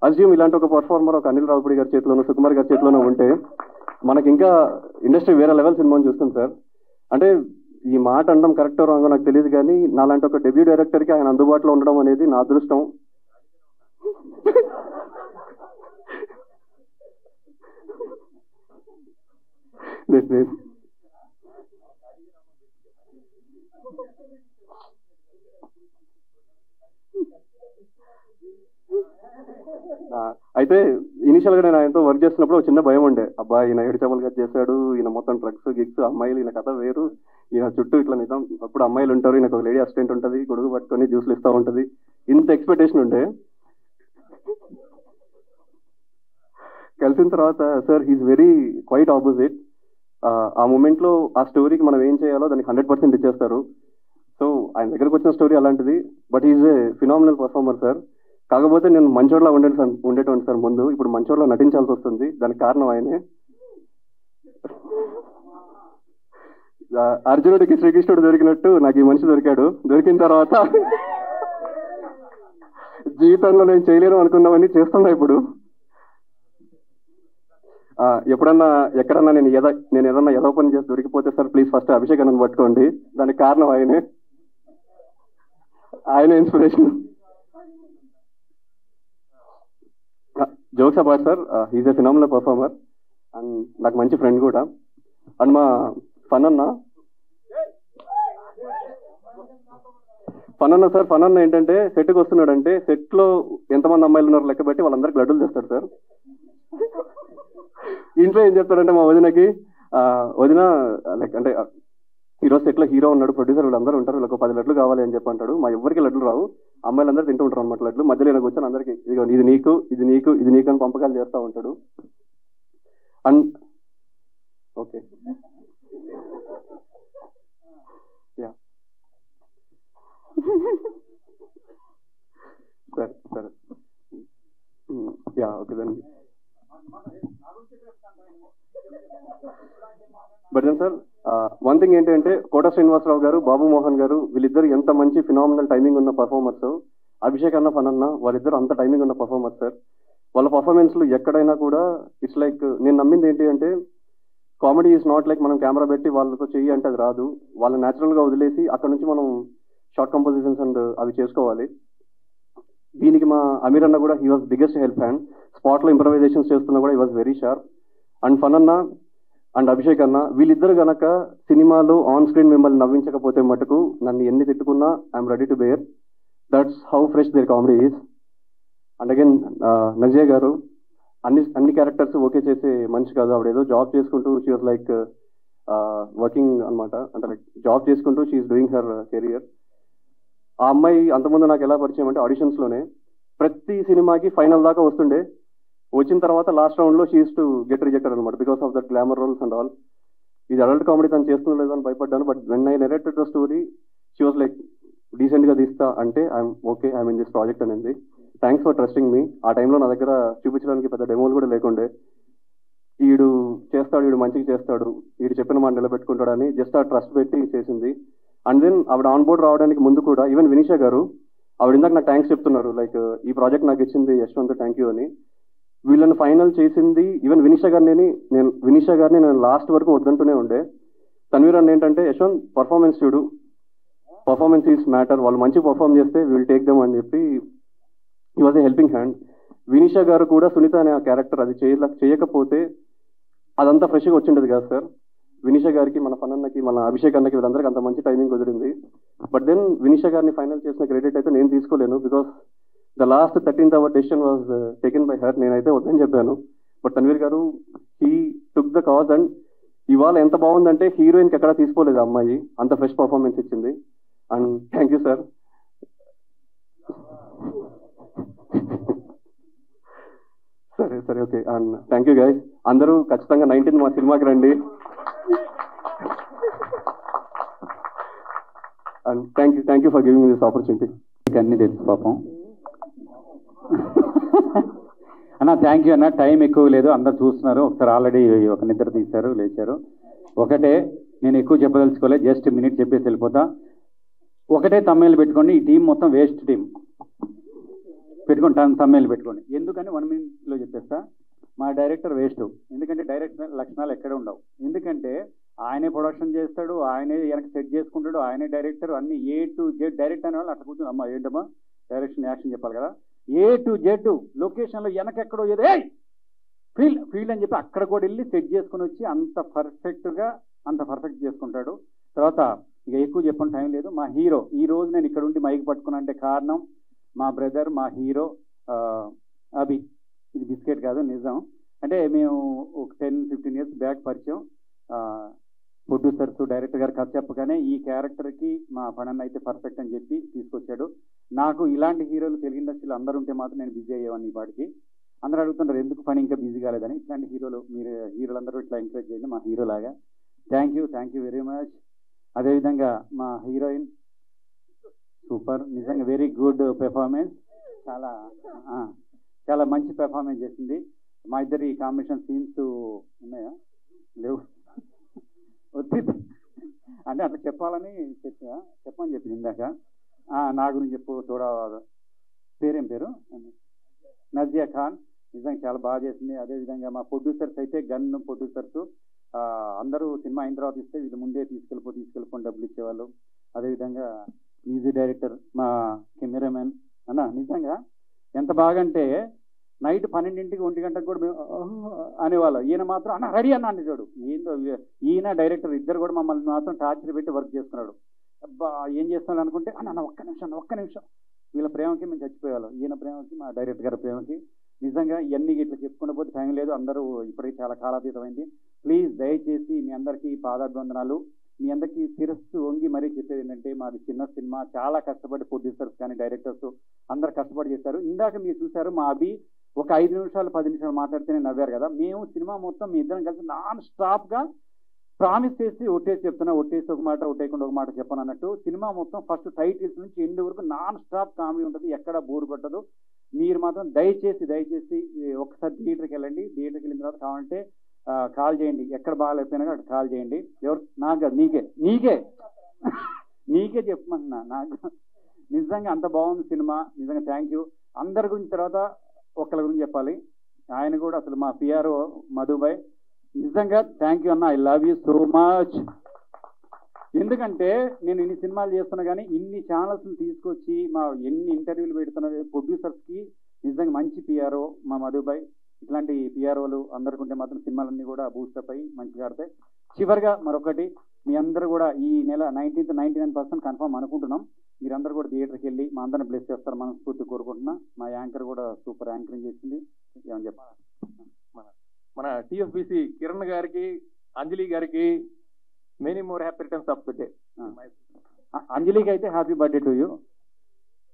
అజ్యూమ్ ఇలాంటి ఒక పర్ఫార్మర్ ఒక అనిల్ రావుపూడి గారి చేతిలోనో సుకుమార్ గారి చేతిలోనో ఉంటే మనకి ఇంకా ఇండస్ట్రీ వేరే లెవెల్ సినిమాని చూస్తుంది సార్. అంటే ఈ మాట అనడం కరెక్టో రాంగో నాకు తెలియదు, కానీ నాలాంటి ఒక డెబ్యూ డైరెక్టర్కి ఆయన అందుబాటులో ఉండడం అనేది నా అదృష్టం. అయితే ఇనిషియల్ గా నేను ఆయనతో వర్క్ చేస్తున్నప్పుడు ఒక చిన్న భయం ఉండే, అబ్బా ఈయన ఏడుచమలుగా చేశాడు, ఈయన మొత్తం డ్రగ్స్ గిగ్స్ అమ్మాయిలు, ఈయన కథ వేరు, ఈయన చుట్టూ ఇట్లా నిజం అప్పుడు అమ్మాయిలు ఉంటారు, ఈయనకు ఒక లేడీ అసిస్టెంట్ ఉంటుంది, గొడుగు పట్టుకొని జ్యూస్లు ఇస్తూ ఉంటుంది, ఇంత ఎక్స్పెక్టేషన్ ఉండే. కలిసిన తర్వాత sir he's very quite opposite. ఆ మూమెంట్లో ఆ స్టోరీకి మనం ఏం చేయాలో దానికి 100% ఇచ్చేస్తారు. సో ఆయన దగ్గరకు వచ్చిన స్టోరీ అలాంటిది, but is a phenomenal performer sir. కాకపోతే నేను మంచోడ్లా ఉండేటువంటి సార్ ముందు, ఇప్పుడు మంచోడ్లా నటించాల్సి వస్తుంది. దానికి కారణం ఆయనే. అర్జునుడికి శ్రీకృష్ణుడు దొరికినట్టు నాకు ఈ మనిషి దొరికాడు. దొరికిన తర్వాత జీవితంలో నేను చేయలేను అనుకున్నవన్నీ చేస్తున్నా ఇప్పుడు. ఎప్పుడన్నా ఎక్కడన్నా నేను ఏదన్నా ఏదో పని చేసి దొరికిపోతే సార్ ప్లీజ్ ఫస్ట్ అభిషేక్ అన్నని పట్టుకోండి. దానికి కారణం ఆయన inspiration. Jokes apart sir, he's a phenomenal performer and నాకు మంచి ఫ్రెండ్ కూడా. అండ్ మా ఫన్ అన్న సార్, ఫన్ అన్న ఏంటంటే సెట్కి వస్తున్నాడంటే సెట్లో ఎంతమంది అమ్మాయిలు ఉన్నారు లెక్క పెట్టి వాళ్ళందరికీ లడ్డూలు తెస్తాడు సార్. ఇంట్లో ఏం చెప్తాడంటే మా వదినకి, వదిన లైక్ అంటే ఈరోజు సెట్లో హీరో ఉన్నాడు, ప్రొడ్యూసర్ వీళ్ళందరూ ఉంటారు, వీళ్ళకి 10 లడ్లు కావాలి అని చెప్పి అంటాడు. మా ఎవరికి లడ్లు రావు, అమ్మాయిలందరూ తింటూ ఉంటారు అనమాట లడ్లు. మధ్యలో ఇలా కూర్చొని అందరికి ఇది నీకు ఇది నీకు ఇది నీకు అని పంపకాలు చేస్తూ ఉంటాడు. అండ్ ఓకే యా సరే యా ఓకే దాన్ని. But then sir one thing ఏంటంటే కోట శ్రీనివాసరావు గారు, బాబు మోహన్ గారు వీళ్ళిద్దరు ఎంత మంచి ఫినామినల్ టైమింగ్ ఉన్న పర్ఫార్మర్స్. అభిషేక్ అన్న, ఫన్ అన్న వాళ్ళిద్దరు అంత టైమింగ్ ఉన్న పర్ఫార్మర్స్ సార్. వాళ్ళ పర్ఫార్మెన్స్లు ఎక్కడైనా కూడా ఇట్స్ లైక్, నేను నమ్మింది ఏంటి అంటే కామెడీ ఈజ్ నాట్ లైక్ మనం కెమెరా పెట్టి వాళ్ళతో చెయ్యి అంటే అది రాదు. వాళ్ళు న్యాచురల్గా వదిలేసి అక్కడ నుంచి మనం షార్ట్ కంపోజిషన్స్ అండ్ అవి చేసుకోవాలి. దీనికి మా అమీర్ అన్న కూడా he was biggest help hand. స్పాట్లో ఇంప్రవైజేషన్స్ చేస్తున్నా కూడా he was very sharp. And fun అన్న అండ్ అభిషేక్ అన్న వీళ్ళిద్దరు గనక సినిమాలో ఆన్ స్క్రీన్ మిమ్మల్ని నవ్వించకపోతే మటుకు నన్ను ఎన్ని తిట్టుకున్నా I'm ready to bear. That's how fresh their comedy is. And again Nazia గారు అన్ని క్యారెక్టర్స్ ఓకే చేసే మనిషి కాదు. ఆవిడ ఏదో జాబ్ చేసుకుంటూ షీ వాజ్ లైక్ వర్కింగ్ అనమాట, అంటే లైక్ జాబ్ చేసుకుంటూ she is doing her career. ఆ అమ్మాయి అంతకుముందు నాకు ఎలా పరిచయం అంటే ఆడిషన్స్లోనే ప్రతి సినిమాకి ఫైనల్ దాకా వస్తుండే. వచ్చిన తర్వాత లాస్ట్ రౌండ్లో she is to get rejected అనమాట because of that glamour roles and all. ఇది అడల్ట్ కామెడీ తను చేస్తుందో లేదో అని భయపడ్డాను. But when I narrated the story she was like డీసెంట్గా తీస్తా అంటే I'm okay, I'm in this project అనేది. Thanks for trusting me. ఆ టైంలో నా దగ్గర చూపించడానికి పెద్ద డెమోలు కూడా లేకుండే. ఈడు చేస్తాడు, ఈడు మంచిగా చేస్తాడు, ఈడు చెప్పిన మాట నిలబెట్టుకుంటాడు అని జస్ట్ ఆ ట్రస్ట్ పెట్టి చేసింది. అండ్ దెన్ ఆవిడ ఆన్ బోర్డ్ రావడానికి ముందు కూడా ఈవెన్ వినిషా గారు ఆవిడ ఇందాక నాకు థ్యాంక్స్ చెప్తున్నారు, లైక్ ఈ ప్రాజెక్ట్ నాకు ఇచ్చింది యశ్వంత్ థ్యాంక్ యూ అని. వీళ్ళని ఫైనల్ చేసింది ఈవెన్ వినిషా గారిని నేను లాస్ట్ వరకు వద్దంటూనే ఉండే. తన్వీర్ అన్న ఏంటంటే యశ్వంత్ పర్ఫార్మెన్స్ చూడు, పర్ఫార్మెన్స్ ఈజ్ మ్యాటర్, వాళ్ళు మంచి పర్ఫార్మ్ చేస్తే విల్ టేక్ దమ్ అని చెప్పి ఈ was a helping hand. Vinisha గారు కూడా సునీత అనే ఆ క్యారెక్టర్ అది చేయకపోతే అదంతా ఫ్రెష్గా వచ్చిండదు కదా సార్. వినిషా గారికి, మన ఫన్ అన్నకి, మన అభిషేక్ అన్నకి వీళ్ళందరికీ అంత మంచి టైమింగ్ కుదిరింది. బట్ దెన్ వినిషా గారిని ఫైనల్ చేసిన క్రెడిట్ అయితే నేను తీసుకోలేను because the last 13th hour decision was taken by her. నేనైతే వద్దని చెప్పాను. బట్ తన్వీర్ గారు he took the cause. And ఇవాళ ఎంత బాగుందంటే హీరోయిన్కి ఎక్కడా తీసుకోలేదు అమ్మాయి, అంత ఫ్రెష్ పర్ఫార్మెన్స్ ఇచ్చింది. And thank you sir. సరే okay. And thank you guys. అందరూ ఖచ్చితంగా 19th మా సినిమాకి రండి. And thank you for giving this opportunity. అన్నీ తెలుసు పాపం అన్న. థ్యాంక్ యూ అన్న. టైం ఎక్కువ లేదు, అందరు చూస్తున్నారు. ఒకసారి ఆల్రెడీ ఒక నిద్ర తీశారు, లేచారు. ఒకటే, నేను ఎక్కువ చెప్పదలుచుకోలేదు, జస్ట్ మినిట్ చెప్పేసి వెళ్ళిపోతా. ఒకటే తమ్మేలు పెట్టుకోండి, ఈ టీం మొత్తం వేస్ట్ టీం పెట్టుకోండి, తమ్మేలు పెట్టుకోండి. ఎందుకని 1 minute చెప్పేస్తా. మా డైరెక్టర్ వేస్ట్. ఎందుకంటే డైరెక్టర్ లక్షణాలు ఎక్కడ ఉండవు. ఎందుకంటే ఆయనే ప్రొడక్షన్ చేస్తాడు, ఆయనే వెనక సెట్ చేసుకుంటాడు, ఆయనే డైరెక్టర్, అన్ని A to Z డైరెక్ట్ అనే వాళ్ళు అట్లా కూర్చొని అమ్మా ఏంటమ్మా డైరెక్షన్ యాక్షన్ చెప్పాలి కదా. A to Z లొకేషన్లో వెనక ఎక్కడో ఏదో ఫీల్డ్ అని చెప్పి అక్కడ కూడా వెళ్ళి సెట్ చేసుకుని వచ్చి అంత పర్ఫెక్ట్ చేసుకుంటాడు. తర్వాత ఇక ఎక్కువ చెప్పని టైం లేదు. మా హీరో ఈ రోజు నేను ఇక్కడ ఉండి మైక్ పట్టుకున్నా అంటే కారణం మా బ్రదర్, మా హీరో అభి. ఇది బిస్కెట్ కాదు, నిజం. అంటే మేము ఒక 10-15 years బ్యాక్ పరిచయం. ప్రొడ్యూసర్స్ డైరెక్టర్ గారు కథ చెప్పగానే ఈ క్యారెక్టర్కి మా పనన్న అయితే పర్ఫెక్ట్ అని చెప్పి తీసుకొచ్చాడు. నాకు ఇలాంటి హీరోలు తెలుగు ఇండస్ట్రీలో అందరూ ఉంటే మాత్రం నేను బిజీ అయ్యేవాడిని. ఈ పాటికి అందరూ అడుగుతుంటారు ఎందుకు పని ఇంకా బిజీ కాలేదని. ఇట్లాంటి హీరోలందరూ ఇట్లా ఎంకరేజ్ చేయండి మా హీరో లాగా. Thank you very much. అదేవిధంగా మా హీరోయిన్ సూపర్, నిజంగా వెరీ గుడ్ పెర్ఫార్మెన్స్, చాలా మంచి పెర్ఫార్మెన్స్ చేసింది. మా ఇద్దరి కాంబినేషన్ సీన్స్ ఉన్నాయా? లేవు. అంటే అట్లా చెప్పాలని చెప్పని చెప్పింది ఇందాక. నా గురించి చెప్పు. పేరేం పేరు? నజియా ఖాన్. నిజంగా చాలా బాగా చేసింది. అదేవిధంగా మా ప్రొడ్యూసర్స్ అయితే గన్ ప్రొడ్యూసర్స్ అందరూ సినిమా అయిన తర్వాత ఇస్తే వీళ్ళు ముందే తీసుకెళ్ళిపోని డబ్బులు ఇచ్చేవాళ్ళు. అదేవిధంగా మ్యూజిక్ డైరెక్టర్ మా కెమెరామెన్ అన్న నిజంగా ఎంత బాగా అంటే నైట్ 12 1 గంటకు కూడా మేము అనేవాళ్ళం. ఈయన మాత్రం అన్న రెడీ అన్న అంటే చూడు ఏందో ఈయన డైరెక్టర్ ఇద్దరు కూడా మమ్మల్ని మాత్రం టార్చర్ పెట్టి వర్క్ చేసుకున్నాడు. అబ్బా ఏం చేస్తున్నాడు అనుకుంటే అన్న ఒక్క నిమిషం వీళ్ళ ప్రేమకి మేము చచ్చిపోయేవాళ్ళం. ఈయన ప్రేమకి మా డైరెక్టర్ గారి ప్రేమకి. నిజంగా ఇవన్నీ ఇట్లా చెప్పుకునే పోతే టైం లేదు. అందరూ ఇప్పటికీ చాలా కాలాతీతమైంది. ప్లీజ్ దయచేసి మీ అందరికీ పాదాభివందనాలు. మీ అందరికీ శిరస్సు వంగి మరీ చెప్పేది ఏంటంటే మాది చిన్న సినిమా, చాలా కష్టపడి ప్రొడ్యూసర్స్ కానీ డైరెక్టర్స్ అందరు కష్టపడి చేశారు. ఇందాక మీరు చూశారు మా అభి ఒక 5 నిమిషాలు 10 నిమిషాలు మాట్లాడితేనే నవ్వారు కదా. మేము సినిమా మొత్తం మీ ఇద్దరం కలిసి నాన్ స్టాప్గా ప్రామిస్ చేసి ఒట్టేసి ఒక మాట ఒట్టేయకుండా ఒక మాట చెప్పను అన్నట్టు సినిమా మొత్తం ఫస్ట్ టైటిల్స్ నుంచి ఎండ్ వరకు నాన్ స్టాప్ కామెడీ ఉంటుంది, ఎక్కడ బోర్ కొట్టదు. మీరు మాత్రం దయచేసి ఒకసారి థియేటర్కి వెళ్ళండి. థియేటర్కి వెళ్ళిన తర్వాత కావాలంటే కాల్ చేయండి. ఎక్కడ బాగాలేకపోయినా అక్కడ కాల్ చేయండి. ఎవరు నాకు నీకే చెప్పమంటున్నా. నాకు నిజంగా అంత బాగుంది సినిమా. నిజంగా థ్యాంక్ యూ. అందరి గురించి తర్వాత ఒకళ్ళ గురించి చెప్పాలి. ఆయన కూడా అసలు మా పిఆర్ఓ మధుబాయ్. నిజంగా థ్యాంక్ యూ అన్న, I love you so much. ఎందుకంటే నేను ఇన్ని సినిమాలు చేస్తున్నా కానీ ఇన్ని ఛానల్స్ని తీసుకొచ్చి మా ఎన్ని ఇంటర్వ్యూలు పెడుతున్న ప్రొడ్యూసర్స్కి నిజంగా మంచి పిఆర్ఓ మా మధుబాయ్. ఇట్లాంటి పిఆర్ఓలు అందరికీ ఉంటే మాత్రం సినిమాలన్నీ కూడా బూస్టప్ అయ్యి మంచిగా ఆడతాయి. చివరిగా మరొకటి, మీ అందరూ కూడా ఈ నెల 19th 99% కన్ఫర్మ్ అనుకుంటున్నాం. మీరందరూ కూడా థియేటర్కి వెళ్ళి మా అందరిని బ్లెస్ చేస్తారు మనస్ఫూర్తి కోరుకుంటున్నా. మా యాంకర్ కూడా సూపర్ యాంకరింగ్ చేసింది. ఏమని చెప్పాలి? మన టిఎఫ్బిసి కిరణ్ గారికి, అంజలి గారికి many more happy returns of the day. అంజలికి అయితే happy birthday to you,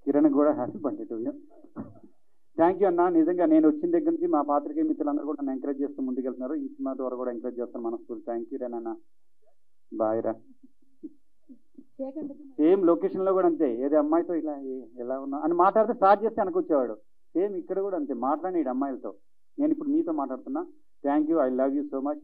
Kiran కూడా happy birthday to you. Thank you అన్న. నిజంగా నేను వచ్చిన దగ్గర నుంచి మా పాత్రికేయ మిత్రులందరూ కూడా నన్ను ఎంకరేజ్ చేస్తూ ముందుకెళ్తున్నారు. ఈ సినిమా ద్వారా కూడా ఎంకరేజ్ చేస్తాను మనస్ఫూర్తి. థ్యాంక్ యూ రేనన్న. బాయ్ రా. సేమ్ లొకేషన్లో కూడా అంతే, ఏదో అమ్మాయితో ఇలా ఎలా ఉన్నా అని మాట్లాడితే స్టార్ట్ చేస్తే అనుకొచ్చేవాడు. సేమ్ ఇక్కడ కూడా అంతే, మాట్లాడి అమ్మాయిలతో. నేను ఇప్పుడు మీతో మాట్లాడుతున్నా. Thank you, I love you so much.